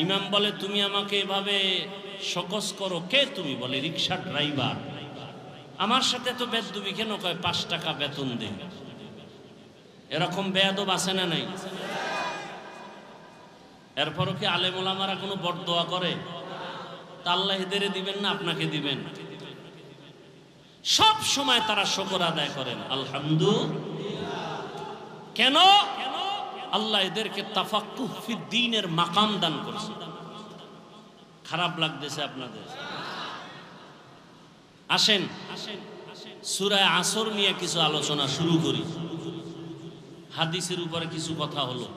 ইমাম বলে তুমি আমাকে এভাবে সকস করো কে তুমি? বলে রিকশা ড্রাইভার। আমার সাথে তো বেদবি কেন? কয় 5 টাকা বেতন দে। এরকম বেয়াদব আছে না নাই? এরপরও কি আলেম ওলামারা কোনো বরদোয়া করে? তা আল্লাহ এদেরকে দিবেন না আপনাকে দিবেন? সব সময় তারা শুকর আদায় করেন আলহামদুলিল্লাহ। কেন? আল্লাহ এদেরকে তাফাক্কুহ ফি দ্বীনের মাকাম দান করেছে। খারাপ লাগতেছে আপনাদের? আসেন সূরা আসর নিয়ে কিছু আলোচনা শুরু করি। হাদিসের উপরে কিছু কথা হলো।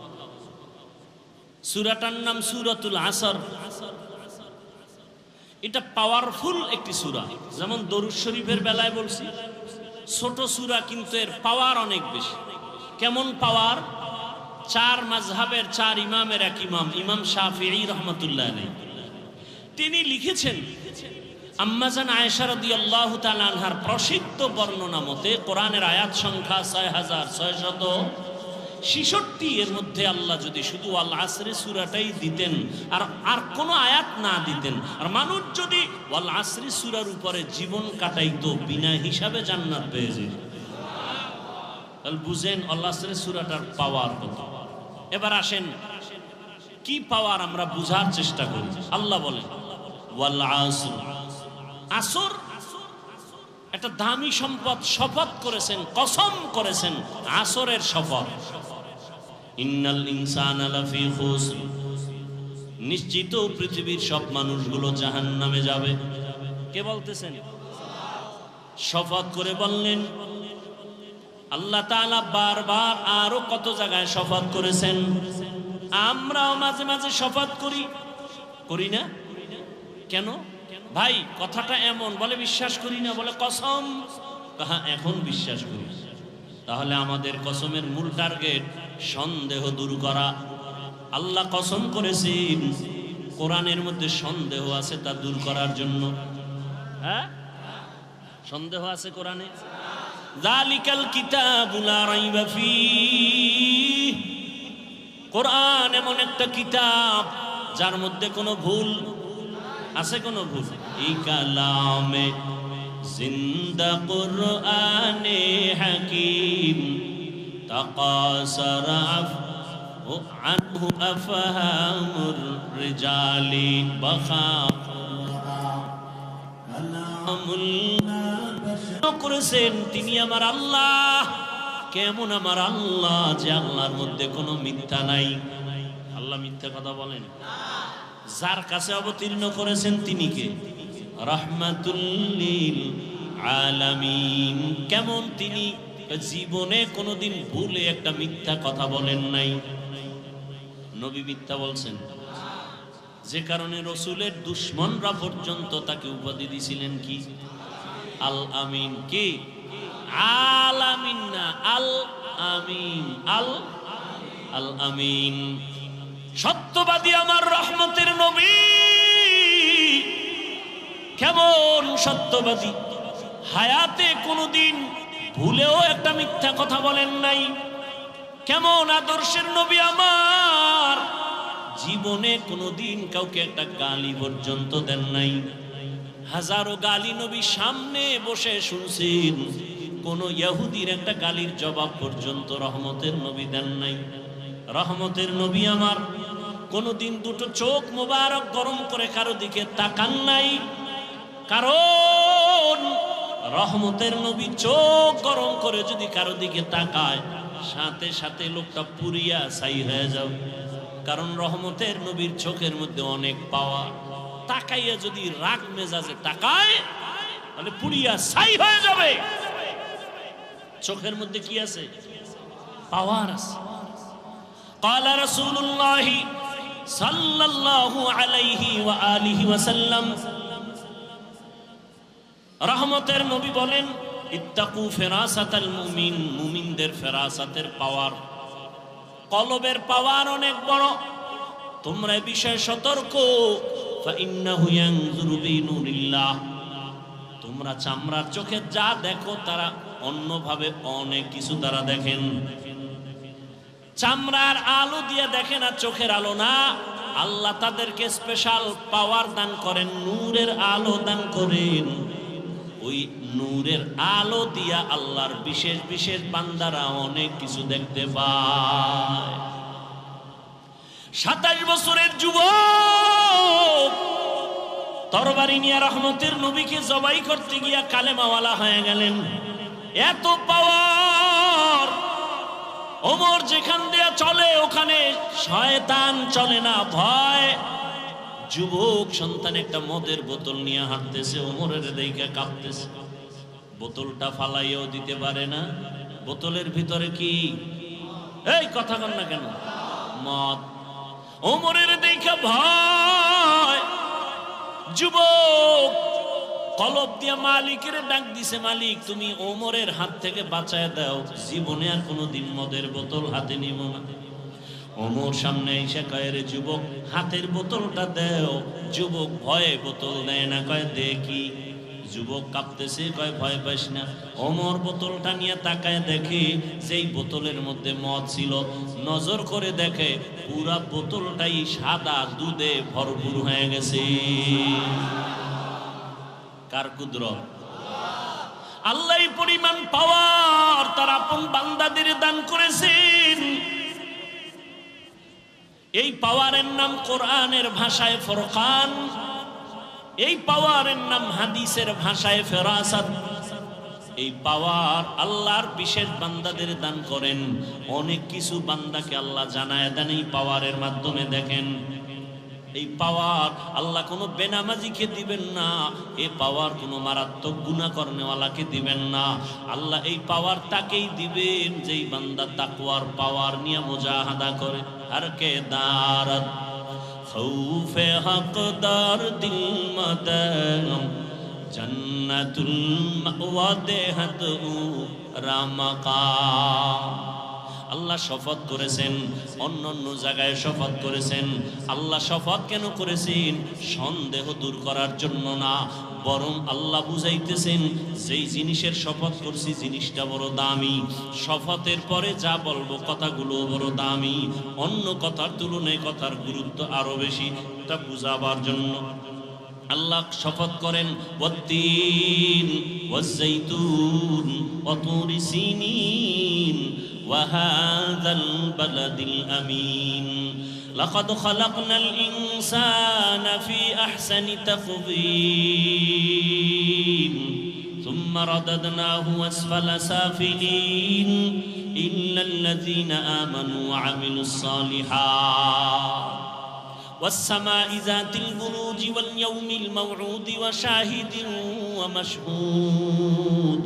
সূরাটার নাম সূরাতুল আসর। এটা পাওয়ারফুল একটি সূরা। যেমন দরুদ শরীফের বেলায় বলছি ছোট সূরা, কিন্তু এর পাওয়ার অনেক বেশি। কেমন পাওয়ার? 4 মাযহাবের 4 ইমামের এক ইমাম, ইমাম শাফিঈ রাহমাতুল্লাহ আলাইহি, তিনি লিখেছেন আম্মা জান আয়েশা রাদিয়াল্লাহু তাআলা আনহার প্রসিদ্ধ বর্ণনা মতে কোরআনের আয়াত সংখ্যা 6666। এর মধ্যে আল্লাহ যদি শুধু আল আসরে সূরাটাই দিতেন আর কোনো আয়াত না দিতেন, আর মানুষ যদি ওয়াল আসরি সূরার উপরে জীবন কাটাইতো, বিনা হিসাবে জান্নাত পেয়ে যেত। তাহলে বুঝেন আল আসরে সূরাটার পাওয়ার কত। এবার আসেন কি পাওয়ার আমরা বুঝার চেষ্টা করি। আল্লাহ বলেন ওয়াল আসর, আসর একটা দামি সম্পদ, শপথ করেছেন, কসম করেছেন আসরের শপথ। ইন্নাল ইনসানা লাফি খুসর, নিশ্চিত পৃথিবীর সব মানুষগুলো জাহান্নামে যাবে। কে বলতেছেন? শপথ করে বললেন আল্লাহ তাআলা। বারবার আরো কত জায়গায় শপথ করেছেন। আমরাও মাঝে মাঝে শপথ করি না? কেন ভাই? কথাটা এমন, বলে বিশ্বাস করি না, বলে কসম। হ্যাঁ, এখন বিশ্বাস করি। তাহলে আমাদের কসমের মূল টার্গেট সন্দেহ দূর করা। আল্লাহ কসম করেছেন কোরআনের মধ্যে সন্দেহ আছে তা দূর করার জন্য। হ্যাঁ, সন্দেহ আছে কোরআনে। যালিকাল কিতাবু লা রাইবা ফীহ, কোরআন এমন একটা কিতাব যার মধ্যে কোনো ভুল আছে? কোনো ভুল? এই কালামে জিন্দা কুরআনে হাকিম তাকাসার আনহু আফহামুর রিজালি বাখামুল্লাহ করেছেন তিনি আমার আল্লাহ। কেমন আমার আল্লাহ? যে আল্লাহর মধ্যে কোনো মিথ্যা নাই। আল্লাহ মিথ্যা কথা বলেন? যার কাছে অবতীর্ণ করেছেন তিনি কে? রাহমাতুল লিল আলামিন। কেমন তিনি? জীবনে কোনোদিন ভুলে একটা মিথ্যা কথা বলেন নাই। নবী মিথ্যা বলছেন, যে কারণে রাসূলের দুশমনরা পর্যন্ত তাকে উপাধি দিয়েছিলেন কি? আল আমিন। কি? আল আমিন না, আল আমিন। আল আমিন, সত্যবাদী আমার রহমতের নবী। কেমন সত্যবাদী? হায়াতে কোনোদিন ভুলেও একটা মিথ্যা কথা বলেন নাই। কেমন আদর্শের নবী আমার, জীবনে কোনোদিন কাউকে একটা গালি পর্যন্ত দেন নাই। হাজারো গালি নবী সামনে বসে শুনছেন, কোন ইহুদির একটা গালির জবাব পর্যন্ত রহমতের নবী দেন নাই। রহমতের নবী আমার কোনদিন দুটো চোখ মোবারক গরম করে কারো দিকে তাকান নাই। কারণ রহমতের নবী চোখ গরম করে যদি কারো দিকে তাকায়, সাথে সাথে লোকটা পুরিয়া ছাই হয়ে যাবে। কারণ রহমতের নবীর চোখের মধ্যে অনেক পাওয়ার। তাকাইয়া যদি রাগ মেজাজে তাকায়, তাহলে পুরিয়া ছাই হয়ে যাবে। চোখের মধ্যে কি আছে? পাওয়ার আছে। قال رسول الله صلى الله عليه وآله وسلم, রহমতের নবী বলেন ইত্তাকু ফিরাসাতাল মুমিন, মুমিনদের ফিরাসাতের পাওয়ার, কলবের পাওয়ার অনেক বড়। তোমরা এই বিষয়ে সতর্ক। ফাইন্নাহু ইয়ানজুরু বিনুরিল্লাহ, তোমরা চামড়ার চোখে যা দেখো তারা অন্যভাবে অনেক কিছু তারা দেখেন। চামড়ার আলো দিয়ে দেখে না, চোখের আলো না। আল্লাহ তাদেরকে স্পেশাল পাওয়ার দান করেন, নূরের আলো দান করেন। ওই নূরের আলো দিয়া আল্লাহর বিশেষ বিশেষ বান্দারা অনেক কিছু দেখতে পায়। 27 বছরের যুবক তরবারি নিয়ে রহমতের নবীকে জবাই করতে গিয়া কালেমাওয়ালা হয়ে গেলেন। এত পাওয়ার! ওমর যেখান দিয়ে চলে ওখানে শয়তান চলে না, ভয়। যুবক সন্তান একটা মদের বোতল নিয়ে হাঁটতেছে, ওমরের দেখে কাঁপতেছে। বোতলটা ফালাইয়াও দিতে পারে না। বোতলের ভিতরে কি? এই কথা বল না কেন? মদ। ওমরের দেখে ভয়। যুবক কলব দিয়া মালিকের ডাক দিছে, মালিক তুমি ওমরের হাত থেকে বাঁচায় দাও, জীবনে আর কোনোদিন মদের বোতল হাতে নিব না। ওমর সামনে এসে কয়, রে যুবক হাতের বোতলটা দেও। যুবক ভয়ে বোতল দেয় না, কয় দেখি। যুবক কাঁপতেছে, কয় ভয় পাইস না। ওমর বোতলটা নিয়ে তাকায় দেখে যেই বোতলের মধ্যে মদ ছিল, নজর করে দেখে পুরা বোতলটাই সাদা দুধে ভরপুর হয়ে গেছে। কার কুদরত? আল্লাহ এই পরিমাণ পাওয়ার তার আপন বান্দাদের দান করেছেন। এই পাওয়ারের নাম কোরআনের ভাষায় ফুরকান, এই পাওয়ারের নাম হাদিসের ভাষায় ফেরাসাত। এই পাওয়ার আল্লাহর বিশেষ বান্দাদের দান করেন। অনেক কিছু বান্দাকে আল্লাহ জানায় দেন এই পাওয়ারের মাধ্যমে। দেখেন এই পাওয়ার আল্লাহ কোনো বেনামাজিকে দিবেন না, এই পাওয়ার কোনো মারাত্মক গুনাহ করনেওয়ালাকে দিবেন না। আল্লাহ এই পাওয়ার তাকেই দিবেন যেই বান্দা তাকওয়ার পাওয়ার নিয়ে মুজাহাদা করে। আর কে দারত খৌফে হকদার দিল মদম জান্নাতুল মাওয়া দেহত রামাকাম। আল্লাহ শপথ করেছেন, অন্য অন্য জায়গায় শপথ করেছেন। আল্লাহ শপথ কেন করেছেন? সন্দেহ দূর করার জন্য না, বরং আল্লাহ বুঝাইতেছেন যেই জিনিসের শপথ করছি জিনিসটা বড় দামি। শপথের পরে যা বলবো কথাগুলো বড় দামি, অন্য কথার তুলনায় কথার গুরুত্ব আরো বেশি, এটা বুঝাবার জন্য আল্লাহ শপথ করেন ওয়াত্তিন ওয়াজ্জাইতুন ওয়া তুরি সিনিন ওয়া হাযাল বালাদিল আমিন লাকাদ খালাকনাল ইনসানা ফি আহসানি তাকওয়িম সুম্মা রাদাদনাহু আসফালা সাফিলিন ইল্লাল্লাযীনা আমানু ওয়া আমিলুস সালিহাত والسماء ذات البروج واليوم الموعود وشاهد ومشهود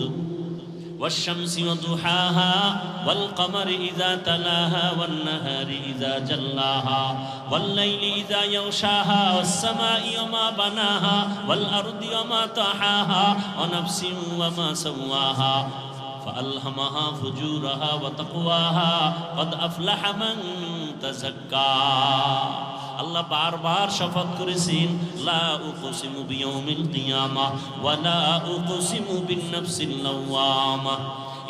والشمس وضحاها والقمر إذا تلاها والنهار إذا جلاها والليل إذا يغشاها والسماء وما بناها والأرض وما طحاها ونفس وما سواها فألهمها فجورها وتقواها قد أفلح من تزكى আল্লাহ বারবার শপথ করেছেন লা উকসিমু বিয়াউমিল কিয়ামা ওয়া লা উকসিমু বিন নাফসিল লাওয়ামা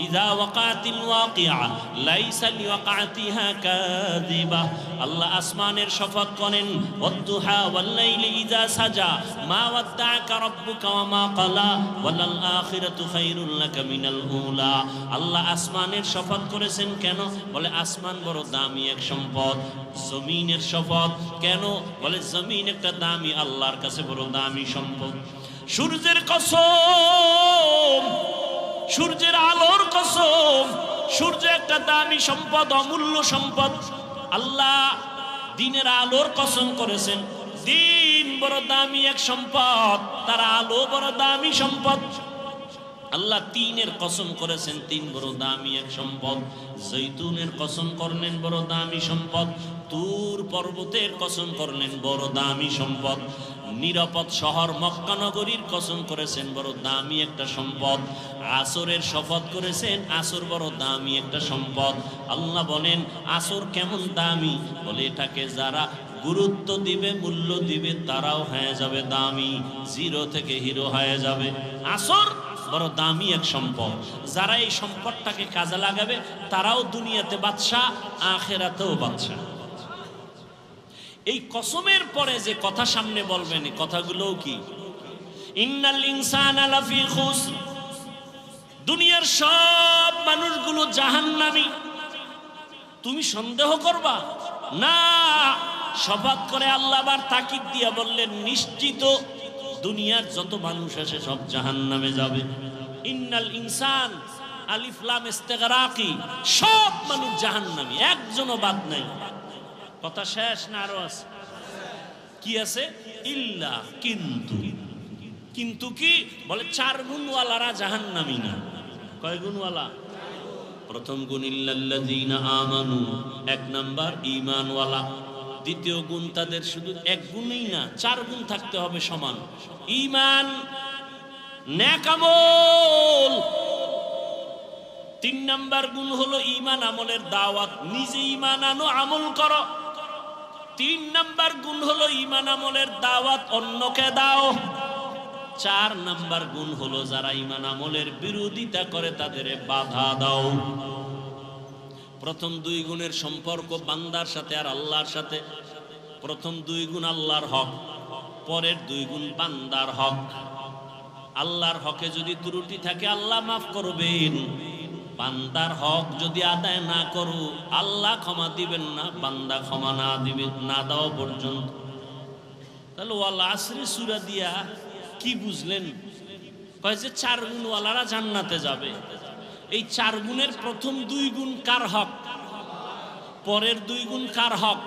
ইযা ওয়াকাতিল ওয়াকিআ লাইসা লিওয়াকাতিহা কাযিবা। আল্লাহ আসমানের শপথ করেন ওয়াদ্দুহা ওয়াল লাইলি ইযা সাজা মা ওয়াদ্দাআকা রাব্বুকা ওয়া মা ক্বালা ওয়ালাল আখিরাতু খায়রুল লাকা মিনাল উলা। আল্লাহ আসমানের শপথ করেছেন কেন? বলে আসমান বড় দামি এক সম্পদ। জমিনের শপথ কেন? বলে জমিন একটা দামি, আল্লাহর কাছে বড় দামি সম্পদ। সূর্যের কসম, সূর্যের আলোর কসম, সূর্য একটা দামি সম্পদ, অমূল্য সম্পদ। আল্লাহ দিনের আলোর কসম করেছেন, দিন বড় দামি এক সম্পদ, তার আলো বড় দামি সম্পদ। আল্লাহ তিনের কসম করেছেন, তিন বড় দামি এক সম্পদ। জৈতুনের কসম করলেন বড় দামি সম্পদ। তুর পর্বতের কসম করলেন বড় দামি সম্পদ। নিরাপদ শহর মক্কা নগরীর কসম করেছেন বড় দামি একটা সম্পদ। আসরের শপথ করেছেন, আসর বড় দামি একটা সম্পদ। আল্লাহ বলেন আসর কেমন দামি? বলে এটাকে যারা গুরুত্ব দিবে, মূল্য দিবে, তারাও হয়ে যাবে দামি, জিরো থেকে হিরো হয়ে যাবে। আসর বড় দামি এক সম্পদ, যারা এই সম্পদটাকে কাজে লাগাবে তারাও দুনিয়াতে বাদশা, আখিরাতেও বাদশা। এই কসমের পরে যে কথা সামনে বলবেন, এই কথাগুলোও কি? ইন্নাল ইনসানা লাফি খুসর, দুনিয়ার সব মানুষগুলো জাহান্নামী। তুমি সন্দেহ করবা না, শপথ করে আল্লাহ আবার তাকিদ দিয়া বললেন, নিশ্চিত দুনিয়ার যত মানুষ আছে সব জাহান্নামে যাবে। ইন্নাল ইনসান, আলিফ লাম ইস্তিগরাকি, সব মানুষ জাহান্নামী, একজনও বাদ নাই। কথা শেষ না আরো আছে? কি আছে? ইল্লা, কিন্তু। কিন্তু কি বলে? 4 গুণওয়ালারা জাহান্নামী না। কয় গুণওয়ালা? প্রথম গুণ ইল্লাল্লাযীনা আমানু, 1 নাম্বার ঈমানওয়ালা। দ্বিতীয় গুণ তাদের শুধু 1 গুণই না, 4 গুণ থাকতে হবে সমান। ঈমান, নেক আমল। 3 নাম্বার গুণ হলো ঈমান আমলের দাওয়াত, নিজে ঈমান আনো, আমল করো। 3 নাম্বার গুণ হলো ঈমান আমলের দাওয়াত, অন্যকে দাও। 4 নাম্বার গুণ হলো যারা ঈমান আমলের বিরোধিতা করে তাদের বাধা দাও। প্রথম 2 গুণের সম্পর্ক বান্দার সাথে আর আল্লাহর সাথে। প্রথম 2 গুণ আল্লাহর হক, পরের 2 গুণ বান্দার হক। আল্লাহর হকে যদি ত্রুটি থাকে আল্লাহ মাফ করবেন, বান্দার হক যদি আদায় না করো আল্লাহ ক্ষমা দিবেন না, বান্দা ক্ষমা না দিবেন না দেওয়া পর্যন্ত। তাহলে ওয়াল আসরি সূরা দিয়া কি বুঝলেন? কয় যে 4 গুণওয়ালারা জান্নাতে যাবে। এই 4 গুণের প্রথম 2 গুণ কার হক, পরের 2 গুণ কার হক?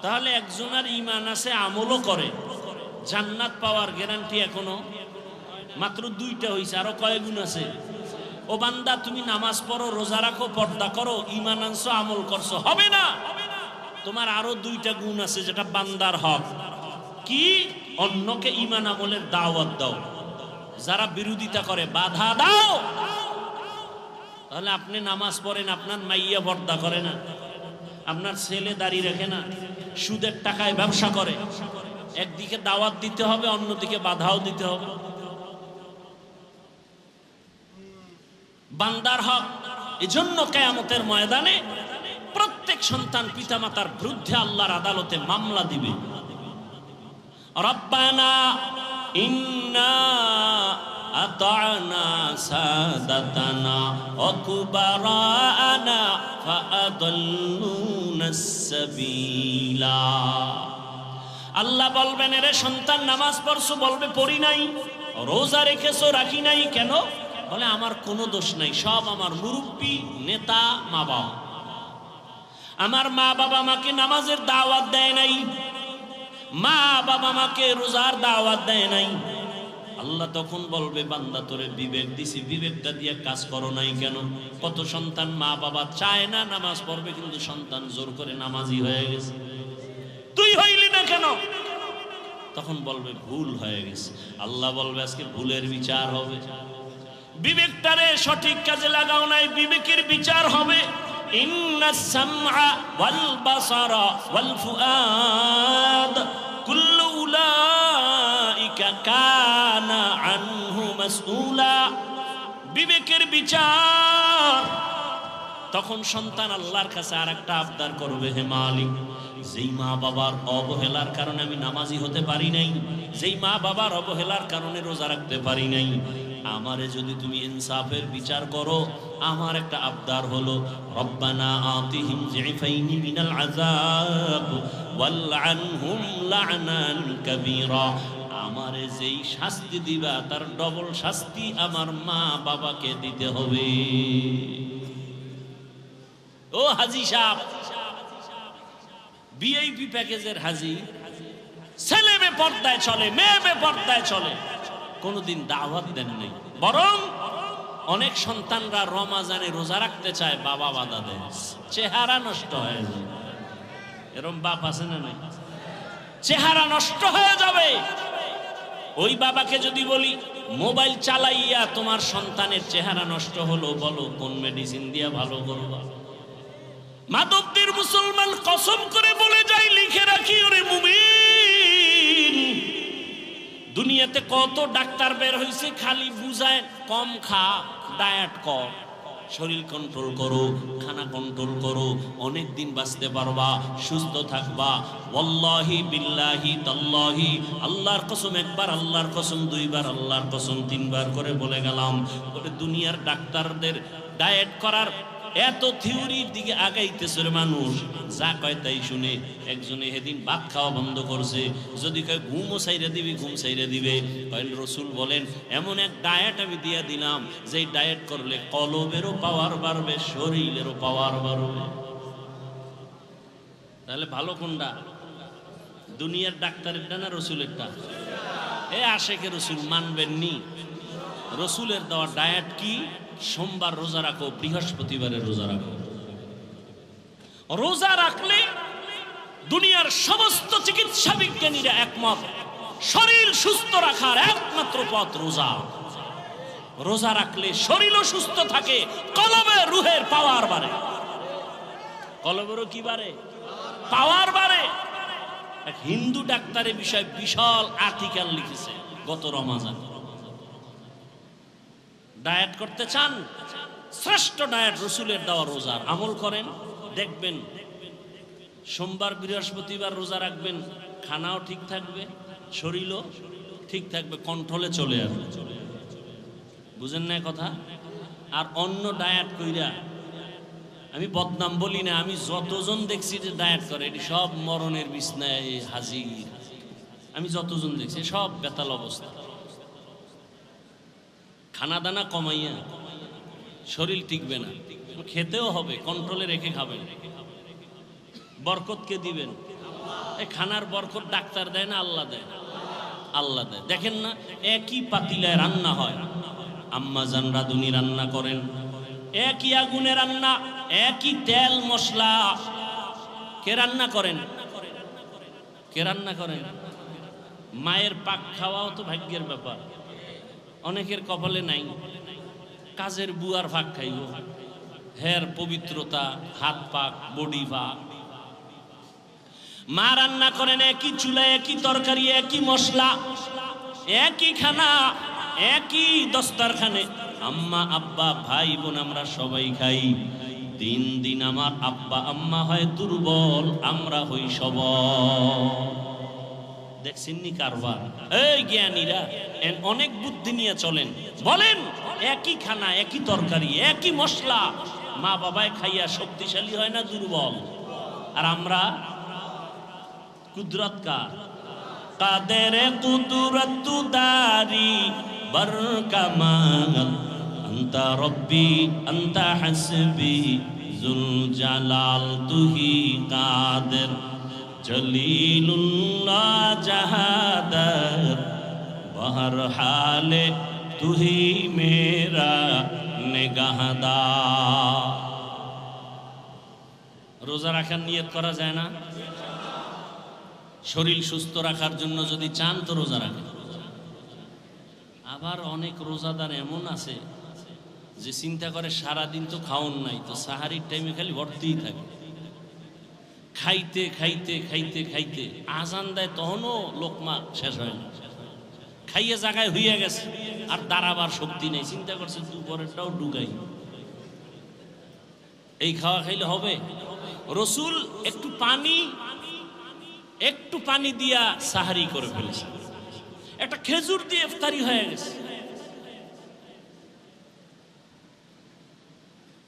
তাহলে একজনের ঈমান আছে, আমলও করে, জান্নাত পাওয়ার গ্যারান্টি এখনো মাত্র 2টা হইছে। আরো কয় গুণ আছে? ও বান্দা, তুমি নামাজ পড়ো, রোজা রাখো, পর্দা করো, ঈমান আনছো, আমল করছো, হবে না। তোমার আরো 2টা গুণ আছে যেটা বান্দার হক। কি? অন্যকে ঈমান আমলের দাওয়াত দাও, যারা বিরোধিতা করে বাধা দাও। তাহলে আপনি নামাজ পড়েন, আপনার মাইয়া পর্দা করে না, আপনার ছেলে দাড়ি রাখে না, সুদের টাকায় ব্যবসা করে, একদিকে দাওয়াত দিতে হবে, অন্যদিকে বাধাও দিতে হবে। বান্দার হক। এজন্য কিয়ামতের ময়দানে প্রত্যেক সন্তান পিতামাতার বিরুদ্ধে আল্লাহর আদালতে মামলা দিবে। রব্বানা ইন্না আতা'না সাদাতানা ওয়া কুবারানা ফাআদাল্লুনাস সাবিলা। আল্লাহ বলবেন, এরে সন্তান নামাজ পড়ছো, বলবে পড়ি নাই। রোজা রেখেছো, রাখি নাই। কেন? বলে আমার কোনো দোষ নাই, সব আমার মুরব্বী, নেতা, মা বাবা। আমার মা বাবা আমাকে নামাজের দাওয়াত দেয় নাই, মা বাবা আমাকে রোজার দাওয়াত দেয় নাই। আল্লাহ তখন বলবে, বান্দা তোরে বিবেক দিছি, বিবেকটা দিয়ে কাজ করো নাই কেন? কত সন্তান মা বাবা চায় না নামাজ পড়বে, কিন্তু সন্তান জোর করে নামাজি হয়ে গেছে। তুই হইলি না কেন? তখন বলবে ভুল হয়ে গেছে। আল্লাহ বলবে আজকে ভুলের বিচার হবে। বিবেকটারে সঠিক কাজে লাগাও নাই, বিবেকের বিচার হবে। ইন্নাস সামআ ওয়াল বাসারা ওয়াল ফুআদ কুল্লু উলাইকা কানা আনহু মাসউলা। বিবেকের বিচার। তখন সন্তান আল্লাহর কাছে আরেকটা আবদার করবে, হে মালিক, যেই মা বাবার অবহেলার কারণে আমি নামাজি হতে পারি নাই, যেই মা বাবার অবহেলার কারণে রোজা রাখতে পারি নাই, আমারে যদি তুমি ইনসাফের বিচার করো, আমার একটা আবদার হলো, রব্বানা আতিহিম যিফাইনি মিনাল আযাব ওয়ালআনহুম লা'নান কাবীরা। আমারে যেই শাস্তি দিবা তার ডবল শাস্তি আমার মা বাবাকে দিতে হবে। ও হাজী সাহেব, ভিআইপি প্যাকেজের হাজী, ছেলে বেপরদায় চলে, মেয়ে বেপরদায় চলে, কোনদিন দাওয়াত দেন নাই। বরং অনেক সন্তানরা রমাজানে রোজা রাখতে চায়, বাবা বাধা দেয়, চেহারা নষ্ট হয়ে যায়। এরকম বাপ আছে না নাই? চেহারা নষ্ট হয়ে যাবে। ওই বাবাকে যদি বলি, মোবাইল চালাইয়া তোমার সন্তানের চেহারা নষ্ট হলো, বলো কোন মেডিসিন দিয়া ভালো করবা? মাদকদের মুসলমান কসম করে বলে যায়, লিখে রাখি ওরে মুমিন, দুনিয়াতে কত ডাক্তার বের হয়েছে, খালি বুঝায় কম খা, ডায়েট কর, শরীর কন্ট্রোল করো, খানা কন্ট্রোল করো, অনেক দিন বাঁচতে পারবা, সুস্থ থাকবা। ওয়াল্লাহি বিল্লাহি তাল্লাহি, আল্লাহর কসম একবার, আল্লাহর কসম দুইবার, আল্লাহর কসম তিনবার করে বলে গেলাম, বলে দুনিয়ার ডাক্তারদের ডায়েট করার এত থিওরির দিকে আগাইতেছে মানুষ, যা কয় তাই শুনে। একজনে সেদিন ভাত খাওয়া বন্ধ করছে, যদি কয় ঘুমও সাইরে দিবি, ঘুম সাইরে দিবে। কয়েন রসুল বলেন এমন এক ডায়েট আমি দিয়ে দিলাম, যে ডায়েট করলে কলবেরও পাওয়ার বাড়বে, শরীরেরও পাওয়ার বাড়বে। তাহলে ভালো কোনটা? দুনিয়ার ডাক্তারেরটা না রসুলেরটা? এ আশেকে রসুল মানবেননি। রসুলের দেওয়া ডায়েট কি? সোমবার রোজা রাখো, বৃহস্পতিবারে রোজা রাখো। রোজা রাখলে দুনিয়ার সমস্ত চিকিৎসা বিজ্ঞানীরা একমত, শরীর সুস্থ রাখার একমাত্র পথ রোজা। রোজা রাখলে শরীরও সুস্থ থাকে, কলবে রুহের পাওয়ার বাড়ে। কলবেরও কি বাড়ে? পাওয়ার বাড়ে। এক হিন্দু ডাক্তারের বিষয়ে বিশাল আর্টিকেল লিখেছে গত রমাজান। ডায়েট করতে চান? শ্রেষ্ঠ ডায়েট রসুলের দেওয়া রোজার আমল করেন, দেখবেন সোমবার বৃহস্পতিবার রোজা রাখবেন, খানাও ঠিক থাকবে, শরীরও ঠিক থাকবে, কন্ট্রোলে চলে আসবে। বুঝেন না কথা? আর অন্য ডায়েট কইরা, আমি বদনাম বলি না, আমি যতজন দেখছি যে ডায়েট করে, এটি সব মরণের বিছনায় হাজির। আমি যতজন দেখছি সব বেতাল অবস্থা। খানা দানা কমাইয়া শরীর টিকবে না, খেতেও হবে, কন্ট্রোলে রেখে খাবেন। বরকতকে দিবেন, এই খানার বরকত ডাক্তার দেয় না, আল্লাহ দেয়। আল্লাহ দেয়। দেখেন না, একই পাতিলায় রান্না হয়, আম্মা জান রাঁধুনি রান্না করেন, একই আগুনে রান্না, একই তেল মশলা। কে রান্না করেন? কে রান্না করেন? মায়ের পাক খাওয়াও তো ভাগ্যের ব্যাপার, অনেকের কপালে নাই। কাজের বুয়ার ভাগ খাইব, হের পবিত্রতা, হাত পাক, বডি পাক। মা রান্না করেন একই চুলায়, একই তরকারি, একই মশলা, একই খানা, একই দস্তরখানে। আম্মা আব্বা ভাই বোন আমরা সবাই খাই। দিন দিন আমার আব্বা আম্মা হয় দুর্বল, আমরা হই সবল। দেখছেননি কারবার? এই জ্ঞানীরা অনেক বুদ্ধি নিয়ে চলেন, বলেন একই খানা, একই তরকারি, একই মশলা, মা বাবায় খাইয়া শক্তিশালী হয় না দুর্বল? আর আমরা কুদরত কার? কাদের কুদরত দারি বরকামাল, আনতা রব্বি আনতা হাসবি জুল জালাল, তুহি কাদের জলিলুল্লাহ জাহাদাত, বহর হালে তুহি মেরা নিগাহদার। রোজা রাখার নিয়ত করা যায় না? শরীর সুস্থ রাখার জন্য যদি চান তো রোজা রাখেন। আবার অনেক রোজাদার এমন আছে যে চিন্তা করে সারাদিন তো খাওন নাই, তো সাহারির টাইমে খালি ভর্তিই থাকে, খাইতে খাইতে খাইতে খাইতে আজান দেয় তখনও লোকমা শেষ হয় না, খাইয়ে জায়গায় হইয়া গেছে, আর দাঁড়াবার শক্তি নেই। চিন্তা করছে দুপুরেরটাও ঢুকাই, এই খাওয়া খাইলে হবে? রসুল একটু পানি দিয়া সাহারি করে ফেলেছে, একটা খেজুর দিয়ে ইফতারি হয়ে গেছে।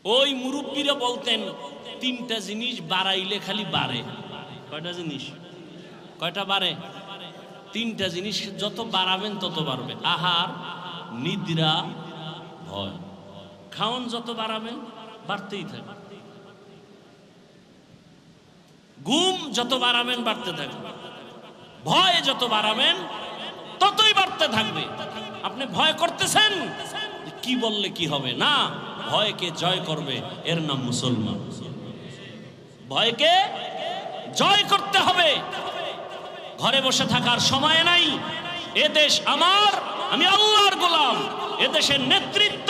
ওই মুরব্বীরা বলতেন তিনটা জিনিস বাড়াইলে খালি বাড়ে। কয়টা জিনিস? কয়টা বাড়ে? তিনটা জিনিস যত বাড়াবেন তত বাড়বে। আহার, নিদ্রা, ভয়। খাওন যত বাড়াবেন বাড়তেই থাকে। ঘুম যত বাড়াবেন বাড়তে থাকবে, ভয় যত বাড়াবেন ততই বাড়তে থাকবে। আপনি ভয় করতেছেন, কি বললে কি হবে? না, ভয়কে জয় করবে, এর নাম মুসলমান। ভয়কে জয় করতে হবে। ঘরে বসে থাকার সময় নাই। এদেশ আমার, আমি আল্লাহর গোলাম, এদেশের নেতৃত্ব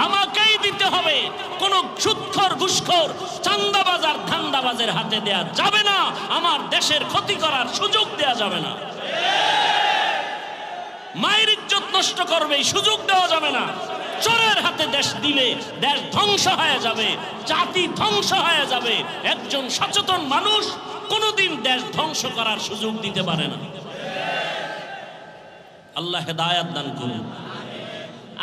আমাকেই দিতে হবে। কোন সুৎখর ঘুষখোর চাঁদাবাজ আর ধান্দাবাজের হাতে দেয়া যাবে না। আমার দেশের ক্ষতি করার সুযোগ দেয়া যাবে না। মায়ের ইজ্জত নষ্ট করবে এই সুযোগ দেওয়া যাবে না। চোরের হাতে দেশ দিলে দেশ ধ্বংস হয়ে যাবে, জাতি ধ্বংস হয়ে যাবে। একজন সচেতন মানুষ কোনোদিন দেশ ধ্বংস করার সুযোগ দিতে পারে না। আল্লাহ হেদায়াত দান করুন।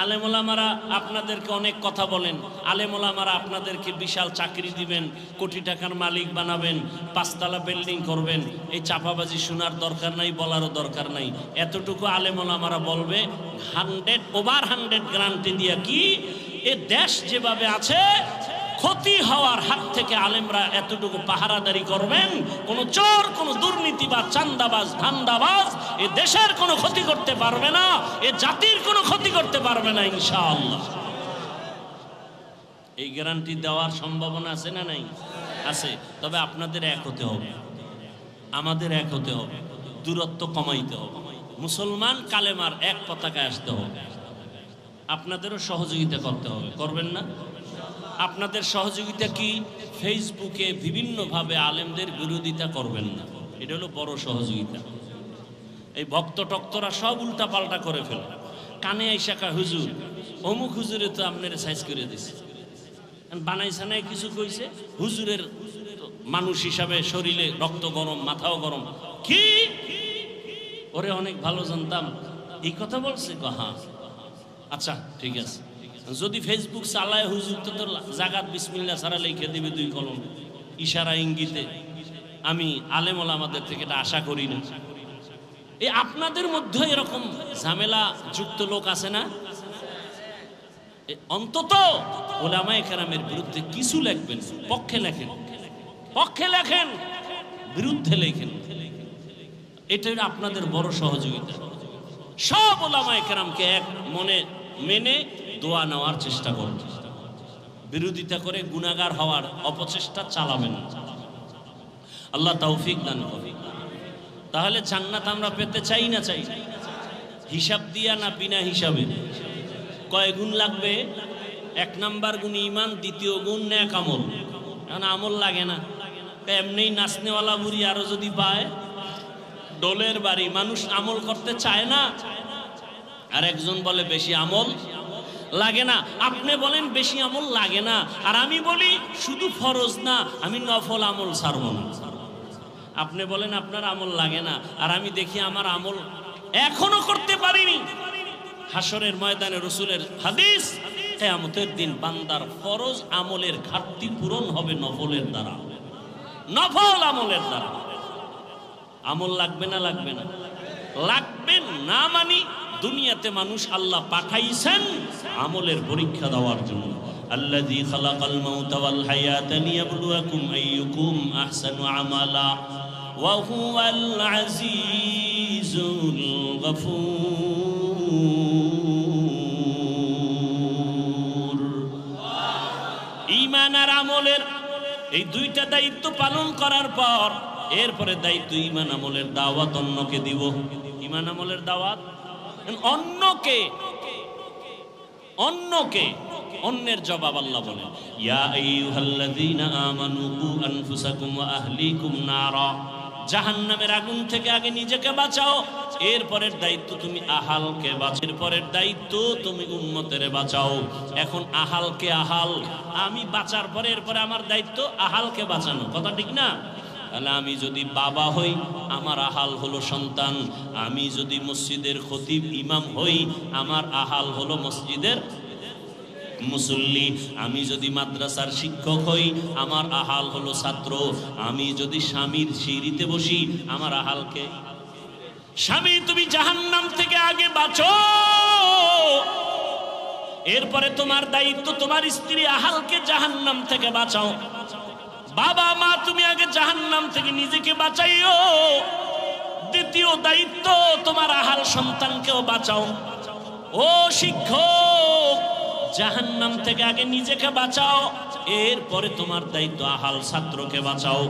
আলেম ওলামারা আপনাদেরকে অনেক কথা বলেন, আলেম ওলামারা আপনাদেরকে বিশাল চাকরি দিবেন, কোটি টাকার মালিক বানাবেন, 5 তলা বিল্ডিং করবেন। এই চাপাবাজি শোনার দরকার নাই, বলারও দরকার নাই। এতটুকু আলেম ওলামারা বলবে 100% গ্যারান্টি দিয়া কি এ দেশ যেভাবে আছে ক্ষতি হওয়ার হাত থেকে আলেমরা এতটুকু পাহারাদারি করবেন। কোন চোর, কোন দুর্নীতিবাজ, চাঁদাবাজ, ধান্দাবাজ এ দেশের কোনো ক্ষতি করতে পারবে না, এ জাতির কোনো ক্ষতি করতে পারবে না ইনশাআল্লাহ। এই গ্যারান্টি দেওয়ার সম্ভাবনা আছে না নাই? আছে। তবে আপনাদের এক হতে হবে, আমাদের এক হতে হবে, দূরত্ব কমাইতে হবে। মুসলমান কালেমার এক পতাকায় আসতে হবে। আপনাদেরও সহযোগিতা করতে হবে, করবেন না? আপনাদের সহযোগিতা কি? ফেসবুকে বিভিন্নভাবে আলেমদের বিরোধিতা করবেন না, এটা হলো বড় সহযোগিতা। এই ভক্ত টক্তরা সব উল্টা পাল্টা করে ফেলে, কানে আইসাকা হুজুর অমুক হুজুরে তো আপনার সাইজ করে দিছে, বানাই সানাই কিছু কইছে, হুজুরের মানুষ হিসাবে শরীরে রক্ত গরম, মাথাও গরম। কি ওরে অনেক ভালো জানতাম, এই কথা বলছে? হ্যাঁ, আচ্ছা ঠিক আছে। যদি ফেসবুক চালায় হুজুর তো জাগাত বিসমিল্লাহ ছাড়া লিখে দিবে 2 কলম ইশারা ইঙ্গিতে। আমি আলেম ওলামাদের থেকে এটা আশা করি না। এই আপনাদের মধ্যে এরকম ঝামেলা যুক্ত লোক আছে না? অন্তত ওলামায়ে কেরামের বিরুদ্ধে কিছু লিখবেন, পক্ষে লেখেন, পক্ষে লেখেন, বিরুদ্ধে লেখেন। এটা আপনাদের বড় সহযোগিতা। সব ওলামায়ে কেরামকে এক মনে মেনে দোয়া নেওয়ার চেষ্টা করুন। বিরোধিতা করে গুনাহগার হওয়ার অপচেষ্টা চালাবেন না। আল্লাহ তৌফিক দান করুন। তাহলে জান্নাত আমরা পেতে চাই না চাই? হিসাব দিয়া না বিনা হিসাবে? কয় গুণ লাগবে? 1 নাম্বার গুণ ঈমান, 2য় গুণ নেক আমল। এখন আমল লাগে না, এমনি নাচনেওয়ালা বুড়ি আরো যদি পায় ডোলের বাড়ি, মানুষ আমল করতে চায় না। আর একজন বলে বেশি আমল লাগে না। আপনি বলেন বেশি আমল লাগে না, আর আমি বলি শুধু ফরজ না, আমি নফল আমল ছাড়ব না। আপনি বলেন আপনার আমল লাগে না, আর আমি দেখি আমার আমল এখনো করতে পারিনি। হাসরের ময়দানে রাসূলের হাদিস, কিয়ামতের দিন বান্দার ফরজ আমলের ঘাটতি পূরণ হবে নফলের দ্বারা, নফল আমলের দ্বারা। আমল লাগবে না? লাগবে না? লাগবে না মানি দুনিয়াতে মানুষ আল্লাহ পাঠাইছেন আমলের পরীক্ষা দেওয়ার জন্য। আল্লাযী খালাকাল মাউতা ওয়াল হায়াতা লিয়াবলুয়াকুম আইয়ুকুম আহসানু আমালা ওয়া হুয়াল আজিজুল গফুর। ঈমান আর আমলের এই 2টা দায়িত্ব পালন করার পর এরপরে দায়িত্ব ঈমান আমলের দাওয়াত অন্যকে দিব। ঈমান আমলের দাওয়াত অন্যকে অন্যের জবাব আল্লাহ বলেন, ইয়া আইয়ুহাল্লাযীনা আমানু কু আনফুসাকুম ওয়া আহলিকুম নারা। জাহান্নামের আগুন থেকে আগে নিজেকে বাঁচাও, এরপরের দায়িত্ব তুমি আহালকে বাঁচাও, এরপরের দায়িত্ব তুমি উম্মতের বাঁচাও। এখন আহালকে আহাল আমি বাঁচার পরে এরপরে আমার দায়িত্ব আহালকে বাঁচানো, কথা ঠিক না? তাহলে আমি যদি বাবা হই আমার আহাল হলো সন্তান, আমি যদি মসজিদের খতিব ইমাম হই আমার আহাল হলো মসজিদের মুসল্লি, আমি যদি মাদ্রাসার শিক্ষক হই আমার আহাল হলো ছাত্র, আমি যদি স্বামীর সিঁড়িতে বসি আমার আহালকে। স্বামী তুমি জাহান্নাম থেকে আগে বাঁচো, এরপরে তোমার দায়িত্ব তোমার স্ত্রী আহালকে জাহান্নাম থেকে বাঁচাও। বাবা মা তুমি আগে জাহান্নাম থেকে নিজেকে বাঁচাইও, দ্বিতীয় দায়িত্ব তোমার আহাল সন্তানকেও বাঁচাও। ও শিক্ষক জাহান্নাম থেকে আগে নিজেকে বাঁচাও, এরপরে তোমার দায়িত্ব আহাল ছাত্রকে বাঁচাও।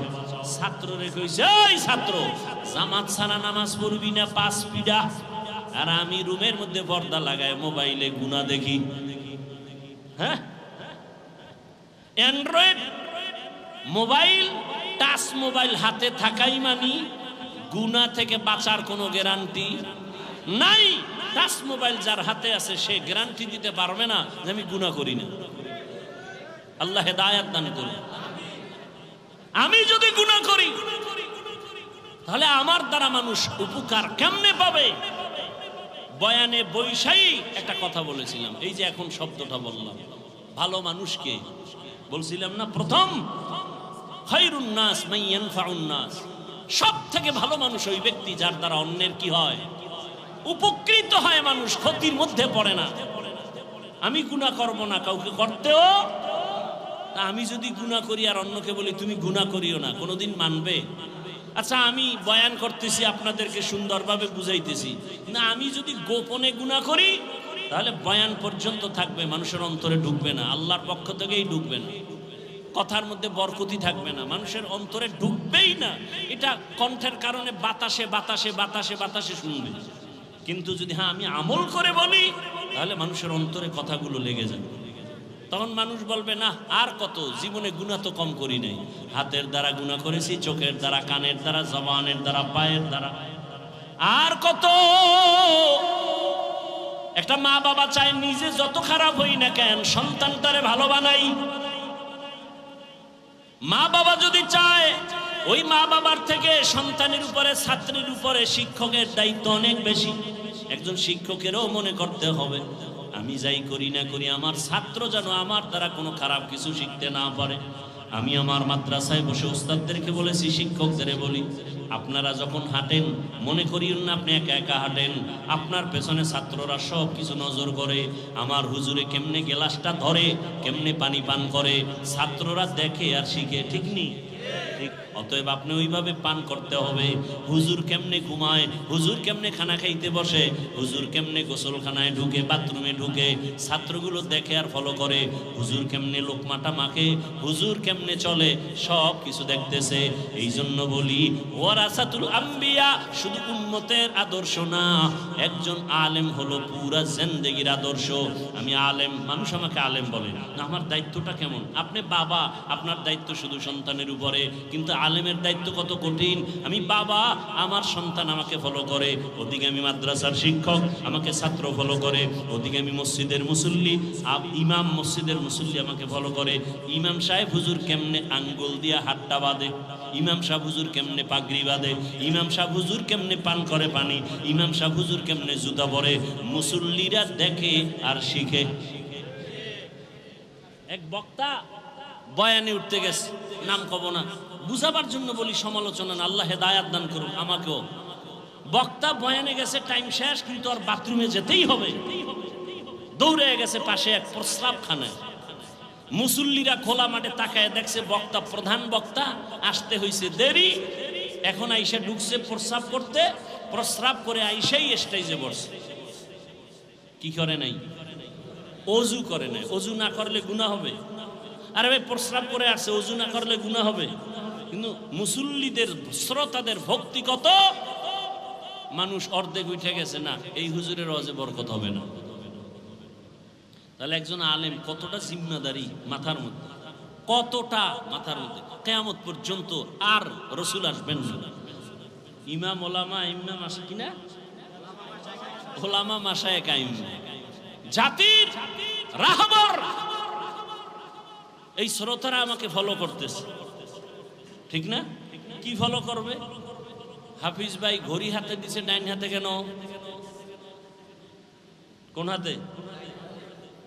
ছাত্ররে কইছে, এই ছাত্র জামাত ছাড়া নামাজ পড়বি না 5 পিডা, আর আমি রুমের মধ্যে পর্দা লাগায় মোবাইলে গুনাহ দেখি। হ্যাঁ অ্যান্ড্রয়েড মোবাইল, টাচ মোবাইল হাতে থাকাই মানি গুনাহ থেকে বাঁচার কোনো গ্যারান্টি নাই। টাচ মোবাইল যার হাতে আছে সে গ্যারান্টি দিতে পারবে না যে আমি গুনাহ করি না। আল্লাহ হেদায়েত দান করুন। আমি যদি গুনাহ করি তাহলে আমার দ্বারা মানুষ উপকার কেমনে পাবে? বয়ানে বৈশাই একটা কথা বলেছিলাম, এই যে এখন শব্দটা বললাম, ভালো মানুষকে বলছিলাম না প্রথম, খায়রুন নাস মান ইয়ানফাউন নাস, সব থেকে ভালো মানুষ ওই ব্যক্তি যার দ্বারা অন্যের কি হয়, উপকৃত হয়, মানুষ ক্ষতির মধ্যে পড়ে না। আমি গুনাহ করব না, কাউকে করতেও, আমি যদি গুনাহ করি আর অন্যকে বলি তুমি গুনাহ করিও না, কোনোদিন মানবে? আচ্ছা আমি বয়ান করতেছি, আপনাদেরকে সুন্দরভাবে বুঝাইতেছি, না আমি যদি গোপনে গুনাহ করি তাহলে বয়ান পর্যন্ত থাকবে, মানুষের অন্তরে ঢুকবে না, আল্লাহর পক্ষ থেকেই ঢুকবে না, কথার মধ্যে বরকতি থাকবে না, মানুষের অন্তরে ঢুকবেই না। এটা কণ্ঠের কারণে বাতাসে বাতাসে বাতাসে বাতাসে শুনবে। কিন্তু যদি হ্যাঁ আমি আমল করে বলি তাহলে মানুষের অন্তরে কথাগুলো লেগে যাবে। তখন মানুষ বলবে না আর কত, জীবনে গুনাহ তো কম করি নাই, হাতের দ্বারা গুনাহ করেছি, চোখের দ্বারা, কানের দ্বারা, জবানের দ্বারা, পায়ের দ্বারা, আর কত। একটা মা বাবা চায় নিজে যত খারাপ হই না কেন সন্তানটারে ভালো বানাই। মা বাবা যদি চায়, ওই মা বাবার থেকে সন্তানের উপরে, ছাত্রের উপরে শিক্ষকের দায়িত্ব অনেক বেশি। একজন শিক্ষকেরও মনে করতে হবে আমি যাই করি না করি আমার ছাত্র যেন আমার দ্বারা কোনো খারাপ কিছু শিখতে না পারে। আমি আমার মাদ্রাসায় বসে উস্তাদদেরকে বলেছি, শিক্ষকদের বলি, আপনারা যখন হাঁটেন মনে করিয়েন না আপনি একা একা হাঁটেন, আপনার পেছনে ছাত্ররা সব কিছু নজর করে, আমার হুজুরে কেমনে গ্লাসটা ধরে, কেমনে পানি পান করে, ছাত্ররা দেখে আর শিখে, ঠিক নেই? ঠিক। অতএব আপনি ওইভাবে পান করতে হবে। হুজুর কেমনে ঘুমায়, হুজুর কেমনে খানা খাইতে বসে, হুজুর কেমনে গোসলখানায় ঢুকে, বাথরুমে ঢুকে, ছাত্রগুলো দেখে আর ফলো করে। হুজুর কেমনে লোকমাটা মাখে, হুজুর কেমনে চলে, সব কিছু দেখতেছে। এই জন্য বলি ওয়ারাসাতুল আম্বিয়া শুধু উম্মতের আদর্শ না, একজন আলেম হলো পুরা জিন্দেগির আদর্শ। আমি আলেম, মানুষ আমাকে আলেম বলে না, আমার দায়িত্বটা কেমন? আপনি বাবা, আপনার দায়িত্ব শুধু সন্তানের উপরে, কিন্তু আলেমের দায়িত্ব কত কঠিন। আমি বাবা, আমার সন্তান আমাকে ফলো করে, ওদিকে আমি মাদ্রাসার শিক্ষক, আমাকে ছাত্র ফলো করে, ওদিকে আমি মসজিদের মুসল্লি, ইমাম মসজিদের মুসল্লি আমাকে ফলো করে। ইমাম সাহেব হুজুর কেমনে আঙ্গুল দিয়া হাতটা বাঁধে, ইমাম সাহেব হুজুর কেমনে পাগড়ি বাঁধে, ইমাম সাহেব হুজুর কেমনে পান করে পানি, ইমাম সাহেব হুজুর কেমনে জুতা পরে, মুসল্লিরা দেখে আর শিখে। এক বক্তা বয়ানে উঠতে গেছে, নাম কব না, বুঝাবার জন্য বলি, সমালোচনা না, আল্লাহ হেদায়াত দান করুন আমাকেও। বক্তা বয়ানে গেছে, টাইম শেষ, কিন্তু আর বাথরুমে যেতেই হবে, দৌড়ে গেছে পাশে এক প্রস্রাবখানায়। মুসল্লিরা খোলা মাঠে তাকায় দেখছে বক্তা, প্রধান বক্তা আসতে হয়েছে দেরি, এখন আইসা ঢুকছে প্রস্রাব করতে, প্রস্রাব করে আইসাই স্টেজে বসছে। কি করে নাই? অজু করে নাই। অজু না করলে গুনাহ হবে? আরে ভাই প্রস্রাব করে আসছে, অজু না করলে গুনাহ হবে? কিন্তু মুসল্লিদের, শ্রোতাদের ভক্তি কত, মানুষ অর্ধেক উঠে গেছে, না এই হুজুরের ওয়াজে বরকত হবে না। তাহলে একজন আলেম কতটা জিম্মাদারি মাথার মধ্যে, কতটা মাথার মধ্যে, কিয়ামত পর্যন্ত আর রসুল আসবেন না। ইমাম ওলামা ইমাম আসে কিনা, ওলামা মাশায়েখ কায়েম, জাতির রাহবর, এই শ্রোতারা আমাকে ফলো করতেছে, ঠিক না? কি ফলো করবে? হাফিজ ভাই ঘড়ি হাতে দিছে, ডাইন হাতে কেন? কোন হাতে?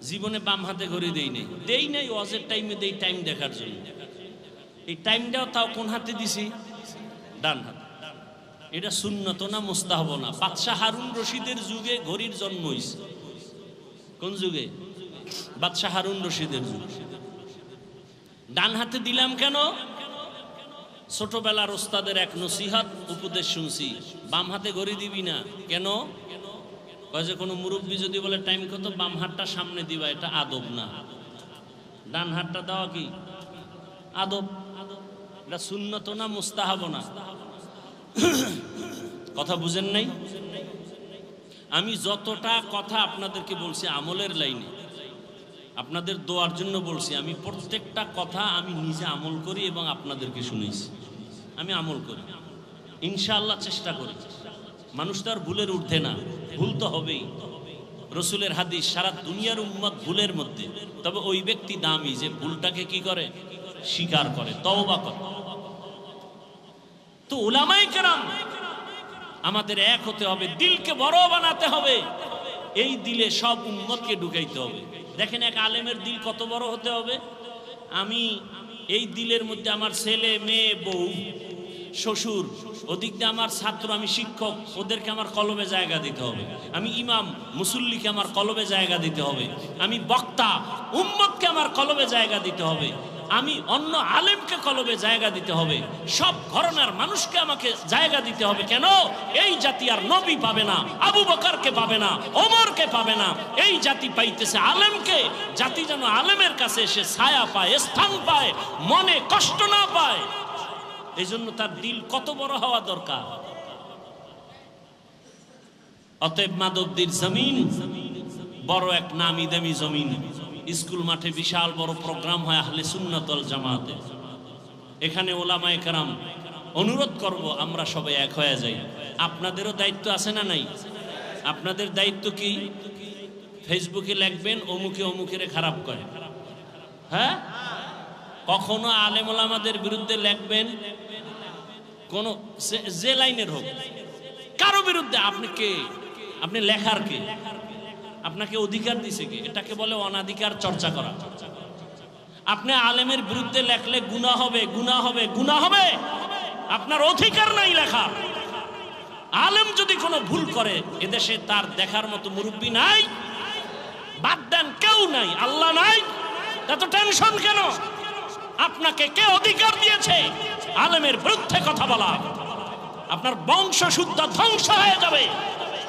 জীবনে বাম হাতে ঘড়ি দেই নাই, ওয়াজের টাইমে দেই, টাইম দেখার জন্য। এই টাইমটাও তাও কোন হাতে দিছি? ডান হাতে। এটা সুন্নত না মুস্তাহাব না? বাদশাহ হারুন রশিদের যুগে ঘড়ির জন্ম হয়েছে। কোন যুগে? বাদশাহ হারুন রশিদের যুগে। ডান হাতে দিলাম কেন? ছোটবেলার ওস্তাদের এক নসিহত উপদেশ শুনছি, বাম হাতে ঘড়ি দিবি না। কেন? কয় যে কোনো মুরব্বী যদি বলে টাইম কত, বাম হাতটা সামনে দিবা, এটা আদব না। ডান হাতটা দেওয়া কি আদব? এটা সুন্নত না মুস্তাহাব না? কথা বুঝেন নাই? আমি যতটা কথা আপনাদেরকে বলছি আমলের লাইনে, আপনাদের দোয়ার জন্য বলছি, আমি প্রত্যেকটা কথা আমি নিজে আমল করি এবং আপনাদেরকে শুনেছি। আমি আমল করি, ইনশাআল্লাহ চেষ্টা করি। মানুষ তো আর ভুলের ঊর্ধ্বে না, ভুল তো হবেই। রসুলের হাদিস, সারা দুনিয়ার উম্মত ভুলের মধ্যে, তবে ওই ব্যক্তি দামি যে ভুলটাকে কি করে, স্বীকার করে, তওবা করে। তো উলামায়ে কেরাম আমাদের এক হতে হবে, দিলকে বড় বানাতে হবে, এই দিলে সব উম্মতকে ঢুকাইতে হবে। দেখেন এক আলেমের দিল কত বড় হতে হবে। আমি এই দিলের মধ্যে আমার ছেলে মেয়ে বউ শ্বশুর, ওদিক দিয়ে আমার ছাত্র, আমি শিক্ষক, ওদেরকে আমার কলবে জায়গা দিতে হবে। আমি ইমাম মুসল্লিকে আমার কলবে জায়গা দিতে হবে। আমি বক্তা উম্মতকে আমার কলবে জায়গা দিতে হবে। আমি অন্য আলেমকে কলবে জায়গা দিতে হবে। সব ঘরানার মানুষকে আমাকে জায়গা দিতে হবে। কেন? এই জাতি আর নবী পাবে না, আবু বকরকে পাবে না, ওমরকে পাবে না। এই জাতি পাইতেছে আলেমকে। জাতি যেন আলেমের কাছে এসে ছায়া পায়, স্থান পায়, মনে কষ্ট না পায়। এই জন্য তার দিল কত বড় হওয়া দরকার। অতএব মাদবদীর জমিন বড় এক নামি দামি জমিন। স্কুল মাঠে বিশাল বড় প্রোগ্রাম হয় আহলে সুন্নাত ওয়াল জামাতে। এখানে ওলামায়ে কেরাম অনুরোধ করব, আমরা সবাই এক হয়ে যাই। আপনাদেরও দায়িত্ব আছে না নাই? আপনাদের দায়িত্ব কি? ফেসবুকে লিখবেন অমুকে অমুকেরে খারাপ করে, হ্যাঁ? কখনো আলেম ওলামাদের বিরুদ্ধে লিখবেন, কোন যে লাইনের হোক, কারো বিরুদ্ধে। আপনি কে? আপনি লেখার কে? আপনাকে অধিকার দিছে কে? এটাকে বলে অনাধিকার চর্চা করা। আপনি আলেমের বিরুদ্ধে লেখলে গুনাহ হবে, গুনাহ হবে, গুনাহ হবে। আপনার অধিকার নাই লেখা। আলেম যদি কোনো ভুল করে, এদেশে তার দেখার মতো মুরব্বী নাই, বাদ দেন, কেউ নাই, আল্লাহ নাই, এত টেনশন কেন? আপনাকে কে অধিকার দিয়েছে আলেমের বিরুদ্ধে কথা বলা? আপনার বংশ শুদ্ধ ধ্বংস হয়ে যাবে।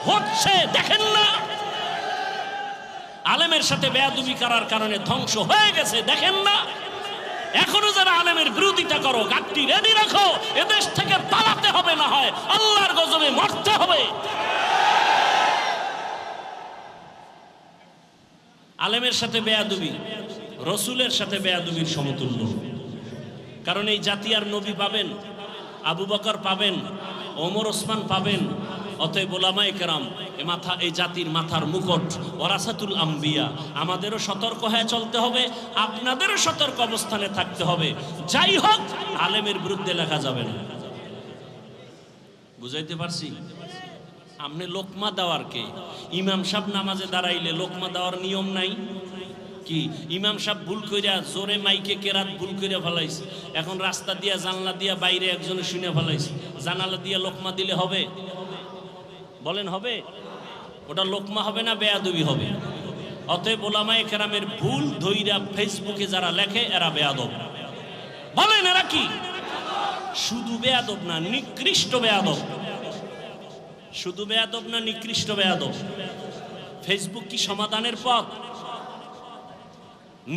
হচ্ছে, দেখেন না? আলেমের সাথে বেয়াদবি করার কারণে ধ্বংস হয়ে গেছে, দেখেন না? এখনো যারা আলেমের বিরোধিতা করো, গাড়ি রেডি রাখো, এদেশ থেকে পালাতে হবে, না হয় আল্লাহর গজবে মরতে হবে। আলেমের সাথে বেয়াদবি রসুলের সাথে বেয়াদবির সমতুল্য। কারণ এই জাতি আর নবী পাবেন, আবু বকর পাবেন, ওমর ওসমান পাবেন। অতএব ওলামায়ে কেরাম এই জাতির মাথার মুকুট, ওয়ারাসাতুল আম্বিয়া। আমাদেরও সতর্ক হয়ে চলতে হবে, আপনাদেরও সতর্ক অবস্থানে থাকতে হবে। যাই হোক, আলেমের বিরুদ্ধে লেখা যাবে না। বুঝাইতে পারছি? আপনি লোকমা দেওয়ার কে? ইমাম সাহেব নামাজে দাঁড়াইলে লোকমা দেওয়ার নিয়ম নাই কি? ইমাম সাহেব ভুল কইরা জোরে মাইকে কেরাত ভুল কইরা ফেলাইছে, এখন রাস্তা দিয়া জানলা দিয়া বাইরে একজনে শুনে ফেলাইছে, জানালা দিয়া লোকমা দিলে হবে? বলেন হবে? ওটা লোকমা হবে না, বেয়াদবি হবে। অতএব ওলামায়ে কেরামের ভুল ধইরা ফেসবুকে যারা লেখে, এরা বেয়াদব। বলেন এরা কি? শুধু বেয়াদব না, নিকৃষ্ট বেয়াদব। শুধু বেয়াদব না, নিকৃষ্ট বেয়াদব। ফেসবুক কি সমাধানের পথ?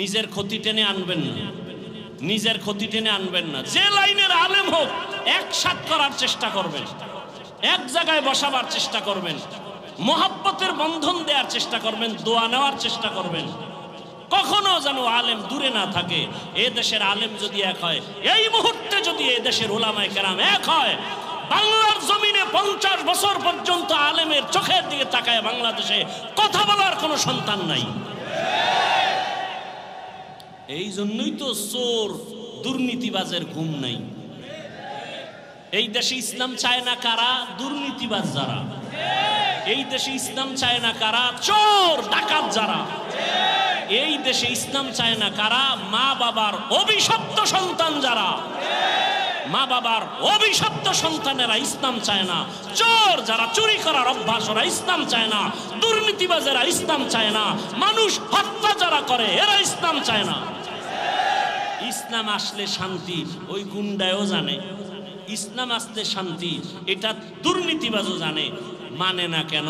নিজের ক্ষতি টেনে আনবেন না, নিজের ক্ষতি টেনে আনবেন না। যে লাইনের আলেম হোক, একসাথ করার চেষ্টা করবেন, এক জায়গায় বসাবার চেষ্টা করবেন, মহব্বতের বন্ধন দেওয়ার চেষ্টা করবেন, দোয়া নেওয়ার চেষ্টা করবেন। কখনো যেন আলেম দূরে না থাকে। এ দেশের আলেম যদি এক হয়, এই মুহূর্তে যদি এ দেশের ওলামায়ে কেরাম এক হয়, বাংলার জমিনে 50 বছর পর্যন্ত আলেমের চোখের দিকে তাকায় বাংলাদেশে কথা বলার কোনো সন্তান নাই। এই জন্যই তো চোর দুর্নীতিবাজের ঘুম নাই। এই দেশে ইসলাম চায় না কারা? দুর্নীতিবাজ যারা। এই দেশে ইসলাম চায় না কারা? চোর ডাকাত যারা। এই দেশে ইসলাম চায় না কারা? মা বাবার অভিশপ্ত সন্তান যারা। মা বাবার অভিশপ্ত সন্তানেরা ইসলাম চায় না। চোর যারা, চুরি করার অভ্যাস, ওরা ইসলাম চায় না। দুর্নীতিবাজেরা ইসলাম চায় না। মানুষ হত্যা যারা করে, এরা ইসলাম চায় না। ইসলাম আসলে শান্তি, ওই গুন্ডায়ও জানে। ইসলাম আসলে শান্তি, এটা দুর্নীতিবাজও জানে। মানে না কেন?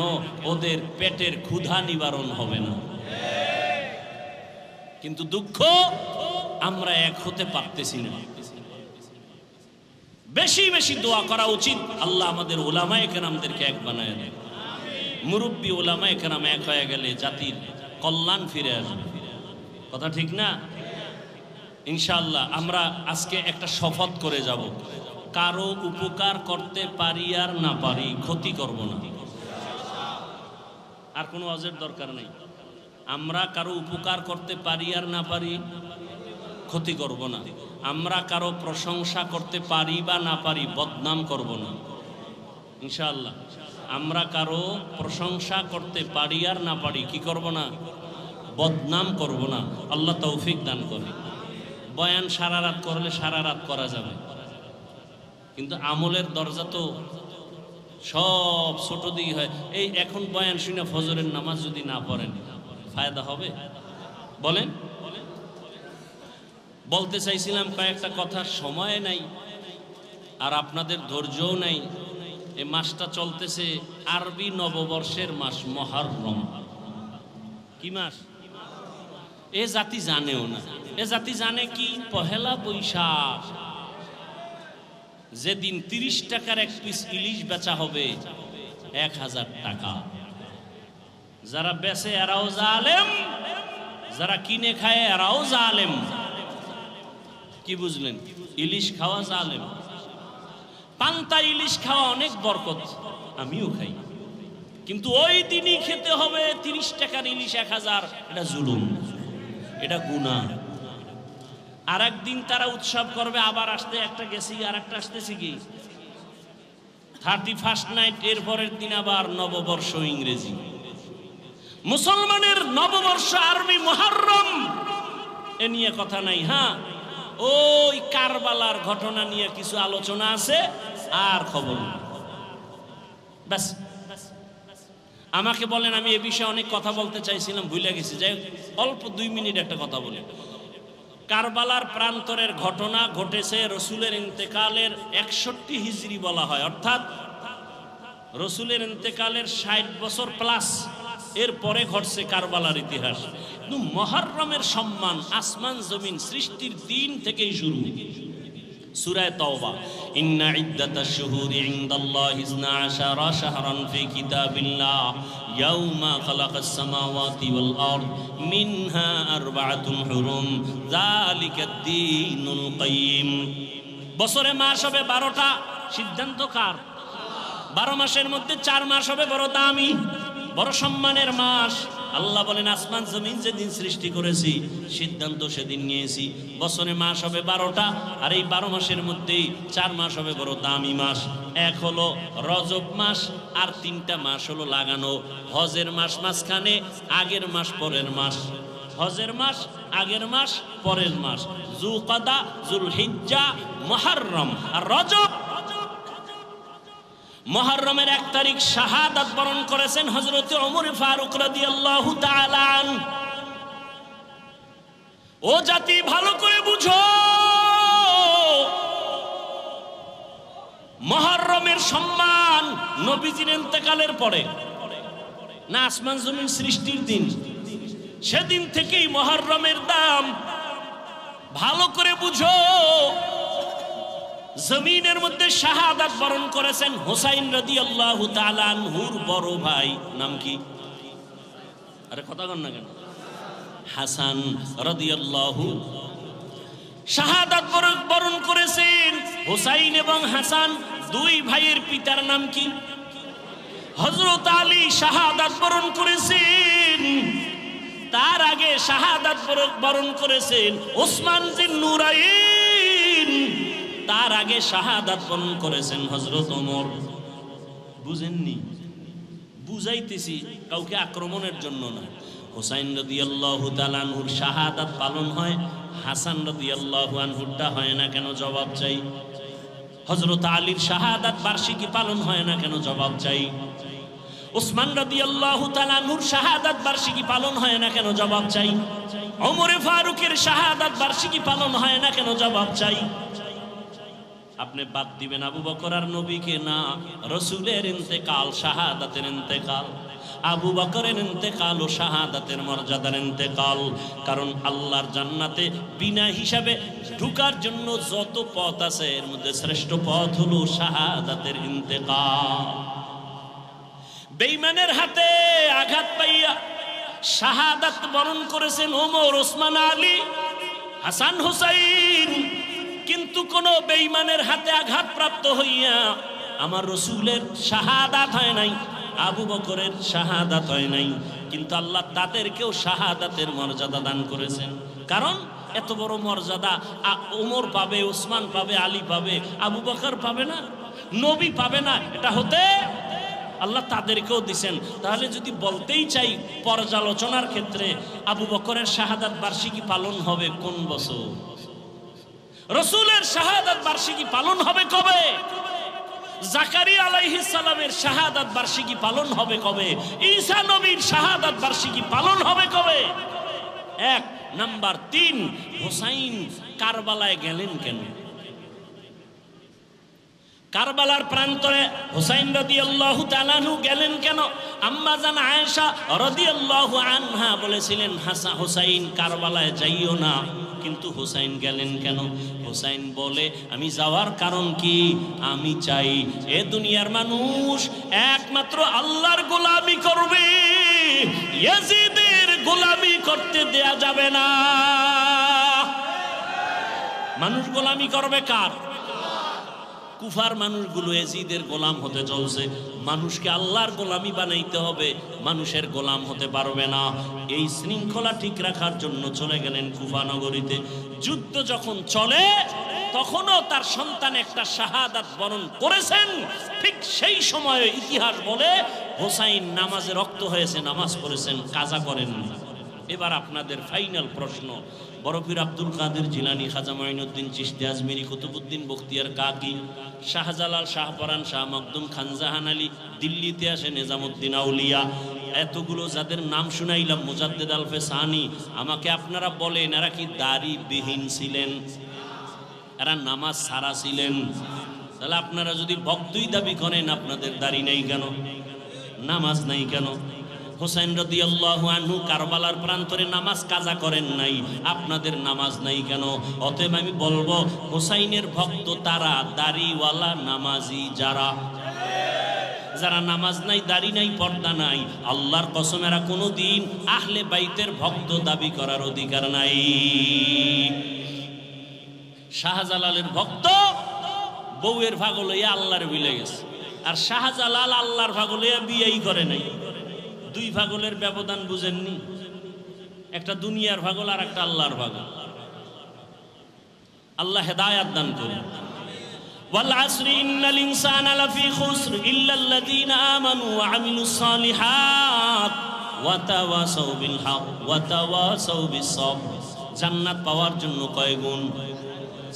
ওদের পেটের ক্ষুধা নিবারণ হবে না। কিন্তু দুঃখ, আমরা এক হতে পারতেছি না। বেশি বেশি দোয়া করা উচিত, আল্লাহ আমাদের ওলামায়ে কেরামদেরকে এক বানায় দেয়। মুরব্বী ওলামায়ে কেরাম এক হয়ে গেলে জাতির কল্যাণ ফিরে আসবে। কথা ঠিক না? ইনশাআল্লাহ আমরা আজকে একটা শপথ করে যাব, কারো উপকার করতে পারি আর না পারি ক্ষতি করব না। আর কোনো ওয়াজের দরকার নেই। আমরা কারো উপকার করতে পারি আর না পারি ক্ষতি করব না। আমরা কারো প্রশংসা করতে পারি বা না পারি বদনাম করব না ইনশাআল্লাহ। আমরা কারো প্রশংসা করতে পারি আর না পারি কি করব না? বদনাম করব না। আল্লাহ তৌফিক দান করে। বয়ান সারা রাত করলে সারা রাত করা যাবে, কিন্তু আমলের দরজা তো সব ছোট দিকে হয়। এই এখন বয়ান শুনে ফজরের নামাজ যদি না পড়েন ফায়দা হবে? বলেন। বলতে চাইছিলাম কয়েকটা কথা, সময় নাই আর আপনাদের ধৈর্যও নাই। এই মাসটা চলতেছে আরবি নববর্ষের মাস মুহররম। কি মাস? এ জাতি জানেও না। এ জাতি জানে কি? পহেলা বৈশাখ, যেদিন 30 টাকার এক পিস ইলিশ বেচা হবে 1000 টাকা। যারা বেচে এরাও জালেম, যারা কিনে খায় এরাও জালেম। কি বুঝলেন? ইলিশ খাওয়া জালেম। পান্তা ইলিশ খাওয়া অনেক বরকত, আমিও খাই, কিন্তু ওই দিনই খেতে হবে 30 টাকার ইলিশ 1000। এটা জুলুম, এটা গুনাহ। আর একদিন তারা উৎসব করবে, আবার আসতে একটা গেছি আর একটা আসতেছি কি 31st নাইট, এর পরের দিন আবার নববর্ষ ইংরেজি। মুসলমানের নববর্ষ আরবি মুহররম, এ নিয়ে কথা নাই। হ্যাঁ, ওই কারবালার ঘটনা নিয়ে কিছু আলোচনা আছে আর খবর ব্যাস। আমাকে বলেন, আমি এ বিষয়ে অনেক কথা বলতে চাইছিলাম, ভুলে গেছি। যাই অল্প 2 মিনিট একটা কথা বলি। কারবালার প্রান্তরের ঘটনা ঘটেছে রসুলের ইন্তেকালের 61 হিজরি বলা হয়, অর্থাৎ রসুলের ইন্তেকালের 60 বছর প্লাস এর পরে ঘটছে কারবালার ইতিহাস। কিন্তু মুহররমের সম্মান আসমান জমিন সৃষ্টির দিন থেকেই শুরু। সূরা তাওবা, ইন্না ইদ্দাতাশ শুহুরি ইনদাল্লাহি 12 শাহরান ফি কিতাবিল্লাহ ইয়াউমা খালাকাস সামাওয়াতি ওয়াল আরদ মিনহা আরবাআতুন হুরুম যালিকাদ দীনুল কাইয়্যিম। বছরে মাস হবে 12টা, সিদ্ধান্ত কার? 12 মাসের মধ্যে 4 মাস হবে বড় দামি, বড় সম্মানের মাস। আল্লাহ বলেন, আসমান জমিন যেদিন সৃষ্টি করেছি সিদ্ধান্ত সেদিন নিয়েছি, বছরে মাস হবে 12টা, আর এই 12 মাসের মধ্যেই 4 মাস হবে বড় দামি মাস। এক হলো রজব মাস, আর 3টা মাস হলো লাগানো। হজের মাস মাঝখানে, আগের মাস পরের মাস। হজের মাস আগের মাস পরের মাস, যুলকাদা, যুলহিজ্জা, মুহররম আর রজব। মুহররমের 1 তারিখ শাহাদাত বরণ করেছেন হযরত ওমর ফারুক রাদিয়াল্লাহু তাআলা আনহু। ও জাতি, ভালো করে বুঝো, মুহররমের সম্মান নবীজির ইন্তেকালের পরে না, আসমান জমিন সৃষ্টির দিন, সেদিন থেকেই মুহররমের দাম। ভালো করে বুঝো, জমিনের মধ্যে শাহাদাত বরণ করেছেন হুসাইন রাদিয়াল্লাহু তাআলা আনহুর বড় ভাই। নাম কি? আরে কথা কন না কেন? হাসান রাদিয়াল্লাহু শাহাদাত বরণ করেছেন। হুসাইন এবং হাসান 2 ভাইয়ের পিতার নাম কি? হযরত আলী শাহাদাত বরণ করেছেন। তার আগে শাহাদাত বরণ করেছেন ওসমান জিন নুরাইন। তার আগে শাহাদাত বরণ করেছেন হযরত ওমর। বুঝেননি? বুঝাইতেছি, কাউকে আক্রমণের জন্য না। হুসাইন রাদিয়াল্লাহু তাআলা আনহুর শাহাদাত পালন হয়, হাসান রাদিয়াল্লাহু আনহুরটা হয় না কেন? জবাব চাই। হযরত আলীর শাহাদাত বার্ষিকী পালন হয় না কেন? জবাব চাই। ওসমান রাদিয়াল্লাহু তাআলা আনহুর শাহাদাত বার্ষিকী পালন হয় না কেন? জবাব চাই। ওমর ফারুকের শাহাদাত বার্ষিকী পালন হয় না কেন? জবাব চাই। আপনি বাদ দিবেন আবু বকর আর নবীকে? না, রসুলের ইন্তেকাল শাহাদাতের ইন্তেকাল। আবু বকরের ইন্তেকাল ও শাহাদাতের মর্যাদার ইন্তেকাল। কারণ আল্লাহর জান্নাতে বিনা হিসাবে ঢোকার জন্য যত পথ আছে, এর মধ্যে শ্রেষ্ঠ পথ হলো শাহাদাতের ইন্তেকাল। বেঈমানের হাতে আঘাত পাইয়া শাহাদাত বরণ করেছেন ওমর, ওসমান, আলী, হাসান, হুসাইন, কিন্তু কোন বেঈমানের হাতে আঘাতপ্রাপ্ত হইয়া আমার রসুলের শাহাদাত হয় নাই, আবু বকরের শাহাদাত হয় নাই। কিন্তু আল্লাহ তাদেরকেও শাহাদাতের মর্যাদা দান করেছেন। কারণ এত বড় মর্যাদা ওমর পাবে, ওসমান পাবে, আলী পাবে, আবু বকর পাবে না, নবী পাবে না, এটা হতে আল্লাহ তাদেরকেও দিছেন। তাহলে যদি বলতেই চাই পর্যালোচনার ক্ষেত্রে, আবু বকরের শাহাদাত বার্ষিকী পালন হবে কোন বছর? রসুলের শাহাদাত বার্ষিকী পালন হবে কবে? জাকারিয়া আলাইহিস সালামের শাহাদাত বার্ষিকী পালন হবে কবে? ঈসা নবীর শাহাদাত বার্ষিকী পালন হবে কবে? এক নাম্বার। 3, হুসাইন কারবালায় গেলেন কেন? কারবালার প্রান্তরে হুসাইন রাদিয়াল্লাহু তাআলা আনহু গেলেন কেন? আম্মা জান আয়েশা রাদিয়াল্লাহু আনহা বলেছিলেন, হাসান হুসাইন কারবালায় যাইও না, কিন্তু হুসাইন গেলেন কেন? হুসাইন বলে, আমি যাওয়ার কারণ কি? আমি চাই এ দুনিয়ার মানুষ একমাত্র আল্লাহর গোলামি করবে, ইয়াজিদের গোলামি করতে দেয়া যাবে না। মানুষ গোলামি করবে কার? কুফার মানুষগুলো ইয়াজিদের গোলাম হতে চলছে। মানুষকে আল্লাহর গোলামি বানাইতে হবে, মানুষের গোলাম হতে পারবে না। এই শৃঙ্খলা ঠিক রাখার জন্য চলে গেলেন কুফা নগরীতে। যুদ্ধ যখন চলে তখনও তার সন্তান একটা শাহাদাত বরণ করেছেন। ঠিক সেই সময়ে ইতিহাস বলে হুসাইন নামাজে রক্ত হয়েছে, নামাজ পড়েছেন, কাজা করেননি। এবার আপনাদের ফাইনাল প্রশ্ন, বরফির আব্দুল কাদের জিলানী, খাজা মাইনুদ্দিন চিশতি আজমিরি, কুতুবউদ্দিন বখতিয়ার কাকি, শাহজালাল, শাহপরান, শাহ মখদুম, খানজাহান আলী, দিল্লিতে আসে নিজামুদ্দিন আউলিয়া, এতগুলো যাদের নাম শুনাইলাম, মুজাদ্দেদ আলফে সানি, আমাকে আপনারা বলেন এরা কি দাড়ি বিহীন ছিলেন? এরা নামাজ ছাড়া ছিলেন? তাহলে আপনারা যদি ভক্তই দাবি করেন, আপনাদের দাড়ি নেই কেন? নামাজ নাই কেন? হুসাইন রাদিয়াল্লাহু আনহু কারবালার প্রান্তরে নামাজ কাজা করেন নাই, আপনাদের নামাজ নাই কেন? অতএব আমি বলবো হুসাইনের ভক্ত তারা, দাড়িওয়ালা নামাজি যারা, যারা নামাজ নাই, দাড়ি নাই, পর্দা নাই, আল্লাহর কসম এরা কোনোদিন আহলে বাইতের ভক্ত দাবি করার অধিকার নাই। শাহজালালের ভক্ত বউয়ের ভাগ লইয়া আল্লাহর বিলে গেছে, আর শাহজালাল আল্লাহর ভাগ লইয়া বিয়েই করে নাই। দুই ভাগলের ব্যবধান বুঝেননি? একটা দুনিয়ার ভাগল আর একটা আল্লাহর ভাগল। আল্লাহ হেদায়াত দান করুন। ওয়াল আসরি ইন্নাল ইনসানা লাফি খুসর ইল্লাল্লাযীনা আমানু ওয়া আমিলুস সালিহাত ওয়া তাওয়াসাউ বিল হক ওয়া তাওয়াসাউ বিস সবর। জান্নাত পাওয়ার জন্য কয় গুণ?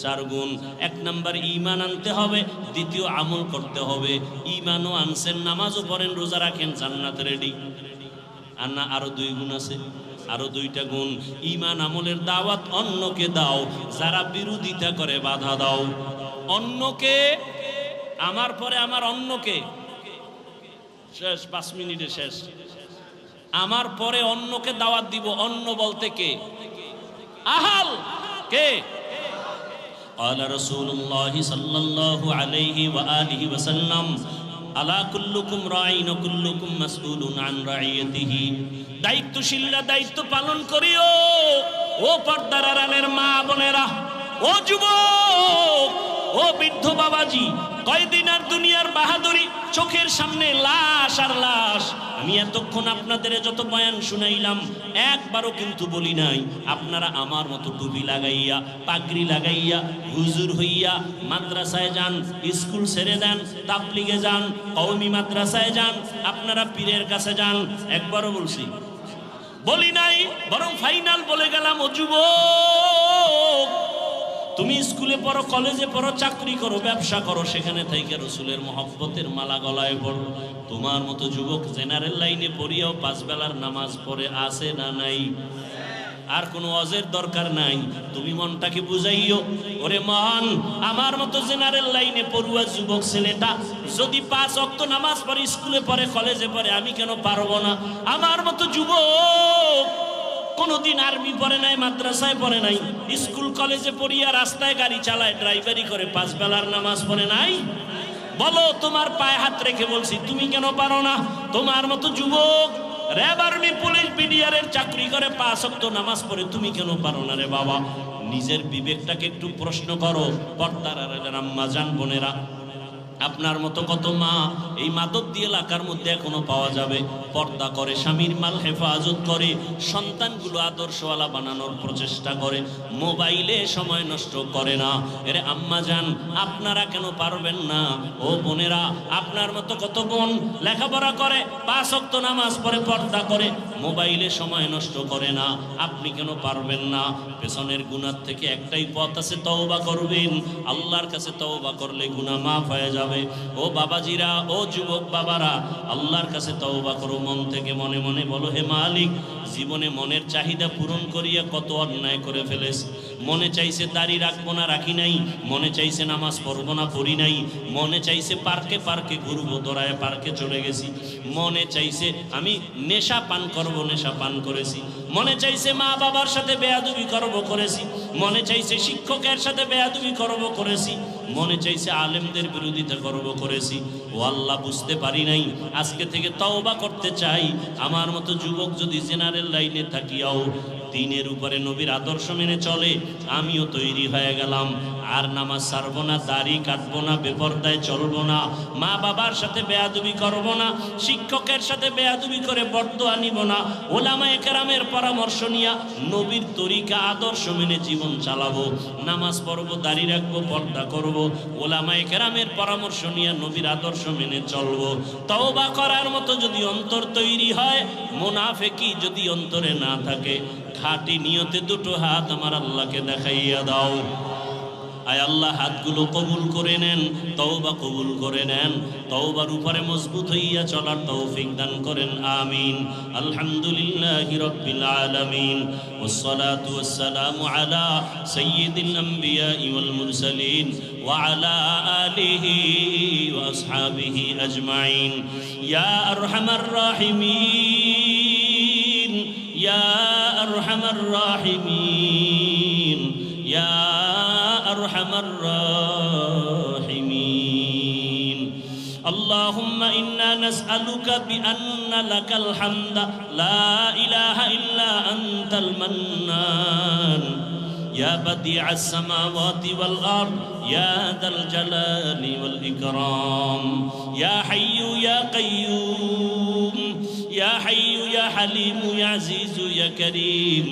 4 গুণ। 1 নাম্বার ঈমান আনতে হবে, দ্বিতীয় আমল করতে হবে। ঈমানও আনছেন, নামাজও পড়েন, রোজা রাখেন, জান্নাত রেডি। আর না, আরো 2 গুণ আছে, আরো 2টা গুণ। ঈমান আমলের দাওয়াত অন্যকে দাও, যারা বিরোধিতা করে বাধা দাও। অন্যকে, আমার পরে আমার অন্যকে, শেষ 5 মিনিটে শেষ। আমার পরে অন্যকে দাওয়াত দিব। অন্য বলতে কে? আহাল কে? قال رسول الله صلى الله عليه وآله وسلم আলা কুল্লুকুম রাঈন ওয়া কুল্লুকুম মাসউলুন আন রাইয়াতিহি। দায়িত্বশীলরা দায়িত্ব পালন করিও। ও পর্দার আড়ালের মা বোনেরা, ও যুবক, ও বৃদ্ধ বাবাজি, কয়দিন আর দুনিয়ার বাহাদুরি, চোখের সামনে লাশ আর লাশ। আমি এতক্ষণ আপনাদের যত বয়ান শুনাইলাম, একবারও কিন্তু বলি নাই আপনারা আমার মতো টুপি লাগাইয়া, পাগড়ি লাগাইয়া, হুজুর হইয়া মাদ্রাসায় যান, স্কুল ছেড়ে দেন, তাবলিগে যান, কওমি মাদ্রাসায় যান, আপনারা পীরের কাছে যান। একবারও বলি নাই, বরং ফাইনাল বলে গেলাম, ও যুবক, তুমি স্কুলে পড়ো, কলেজে পড়ো, চাকরি করো, ব্যবসা করো, সেখানে থেকে রসুলের মহব্বতের মালা গলায় পড়ো। তোমার মতো যুবক জেনারেল লাইনে পড়িয়াও 5 বেলার নামাজ পড়ে আছে না নাই? আর কোনো অজের দরকার নাই। তুমি মনটাকে বুঝাইও, ওরে মন, আমার মতো জেনারেল লাইনে পড়ুয়া যুবক ছেলেটা যদি 5 ওয়াক্ত নামাজ পড়ে, স্কুলে পড়ে, কলেজে পড়ে, আমি কেন পারবো না? আমার মতো যুবক কোনদিন আর্মি পড়ে নাই, মাদ্রাসায় পড়ে নাই, স্কুল কলেজে পড়িয়া রাস্তায় গাড়ি চালায়, ড্রাইভারি করে, 5 বেলার নামাজ পড়ে নাই? বলো, তোমার পায়ে হাত রেখে বলছি, তুমি কেন পারো না? তোমার মতো যুবক র্যাব আর্মি পুলিশ বিডিআরের চাকরি করে 5 ওয়াক্ত নামাজ পড়ে, তুমি কেন পারো না রে বাবা? নিজের বিবেকটাকে একটু প্রশ্ন করো। পর্দার আড়ালের আম্মা জান বোনেরা, আপনার মতো কত মা এই মাদকদি এলাকার মধ্যে এখনো পাওয়া যাবে, পর্দা করে, স্বামীর মাল হেফাজত করে, সন্তানগুলো আদর্শওয়ালা বানানোর প্রচেষ্টা করে, মোবাইলে সময় নষ্ট করে না। এরে আম্মা জান, আপনারা কেন পারবেন না? ও বোনেরা, আপনার মতো কত বোন লেখাপড়া করে, 5 ওয়াক্ত নামাজ পড়ে, পর্দা করে, মোবাইলে সময় নষ্ট করে না, আপনি কেন পারবেন না? পেছনের গুনাহ থেকে একটাই পথ আছে, তওবা করবেন। আল্লাহর কাছে তওবা করলে গুনাহ মাফ হয়ে যাবে। ও বাবাজিরা, ও যুবক বাবারা, আল্লাহর কাছে তওবা করো মন থেকে, মনে মনে বলো, হে মালিক, জীবনে মনের চাহিদা পূরণ করিয়া কত অন্যায় করে ফেলেছি। মনে চাইছে দাড়ি রাখবো না, রাখি নাই। মনে চাইছে নামাজ পড়বো না, পড়ি নাই। মনে চাইছে পার্কে পার্কে ঘুরবো, দৌড়ায় পার্কে চলে গেছি। মনে চাইছে আমি নেশা পান করবো, নেশা পান করেছি। মনে চাইছে মা বাবার সাথে বেয়াদবি করবো, করেছি। মনে চাইছে শিক্ষকের সাথে বেয়াদবি করবো, করেছি। মনে চাইছে আলেমদের বিরোধিতা করব, করেছি। ও আল্লাহ, বুঝতে পারি নাই। আজকে থেকে তওবা করতে চাই। আমার মতো যুবক যদি জেনারেল লাইনে থাকিয়াও দিনের উপরে নবীর আদর্শ মেনে চলে, আমিও তৈরি হয়ে গেলাম। আর নামাজ ছাড়বো না, দাড়ি কাটবো না, বেপরদায় চলবো না, মা বাবার সাথে বেয়াদবি করব না, শিক্ষকের সাথে বেয়াদবি করে বরদোয়া নিব না, ওলামায়ে কেরামের পরামর্শ নিয়া নবীর তরিকা আদর্শ মেনে জীবন চালাবো। নামাজ পড়বো, দাড়ি রাখবো, পর্দা করব, ওলামায়ে কেরামের পরামর্শ নিয়ে নবীর আদর্শ মেনে চলবো। তওবা করার মতো যদি অন্তর তৈরি হয়, মুনাফিকি যদি অন্তরে না থাকে, খাঁটি নিয়তে দুটো হাত আমার আল্লাহকে দেখাইয়া দাও। আয় আল্লাহ, হাতগুলো কবুল করে নেন, তওবা কবুল করে নেন, তওবার উপরে মজবুত হইয়া চলার তৌফিক দান করেন, আমিন। আলহামদুলিল্লাহি রাব্বিল আলামিন, ওয়াসসালাতু ওয়াসসালামু আলা সাইয়্যিদিল আমবিয়া ওয়াল মুরসালিন ওয়া আলা আলিহি ওয়া আসহাবিহি আজমাইন। ইয়া আরহামার রাহিমিন, ইয়া আরহামার রাহিমিন, ইয়া أرحم الراحمين. اللهم إنا نسألك بأن لك الحمد لا إله إلا أنت المنان، يا بديع السماوات والأرض، يا ذا الجلال والإكرام، يا حي يا قيوم، يا حي يا حليم، يا عزيز يا كريم،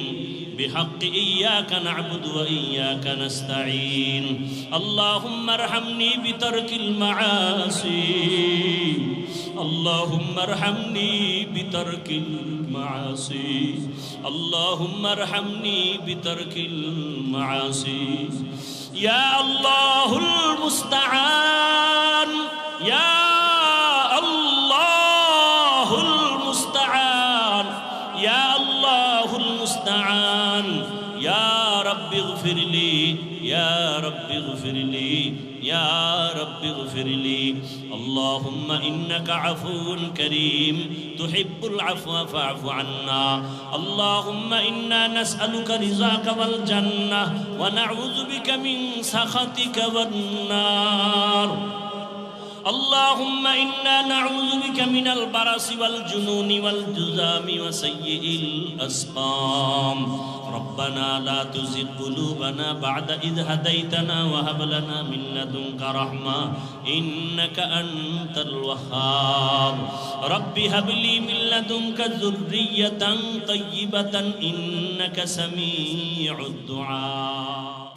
بحق إياك نعبد وإياك نستعين. اللهم ارحمني بترك المعاصي، اللهم ارحمني بترك المعاصي، اللهم ارحمني بترك المعاصي. يا الله المستعان، يا الله المستعان، يا الله المستعان. يا رب اغفر لي، يا رب اغفر لي، يا رب اغفر لي. اللهم إنك عفو كريم تحب العفو فاعف عنا. اللهم إنا نسألك رضاك والجنة ونعوذ بك من سخطك والنار. اللهم إنا نعوذ بك من البرص والجنون والجذام وسيء الأسقام. ربنا لا تزغ قلوبنا بعد إذ هديتنا وهب لنا من لدنك رحمة إنك أنت الوهاب. رب هب لي من لدنك ذرية طيبة إنك سميع الدعاء.